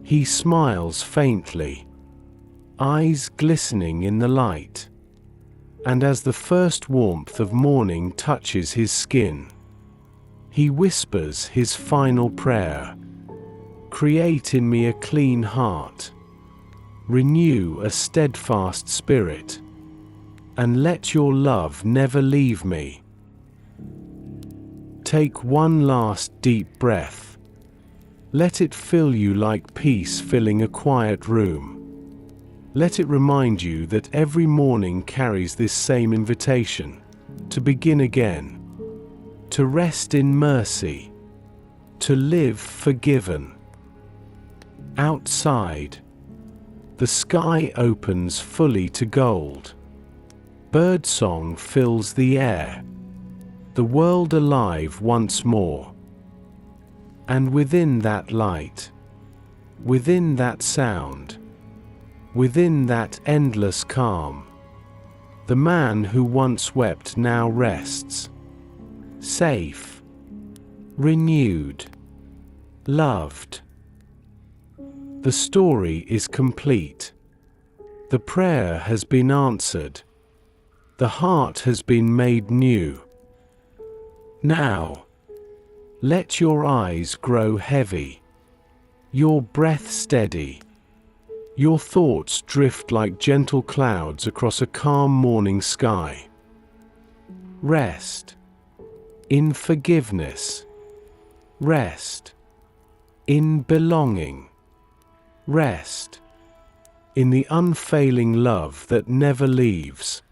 He smiles faintly, eyes glistening in the light, and as the first warmth of morning touches his skin, he whispers his final prayer. Create in me a clean heart, renew a steadfast spirit, and let your love never leave me. Take one last deep breath. Let it fill you like peace filling a quiet room. Let it remind you that every morning carries this same invitation, to begin again, to rest in mercy, to live forgiven. Outside, the sky opens fully to gold. Birdsong fills the air, the world alive once more. And within that light, within that sound, within that endless calm, the man who once wept now rests, safe, renewed, loved. The story is complete. The prayer has been answered. The heart has been made new. Now, let your eyes grow heavy, your breath steady, Your thoughts drift like gentle clouds across a calm morning sky. Rest in forgiveness. Rest in belonging. Rest in the unfailing love that never leaves.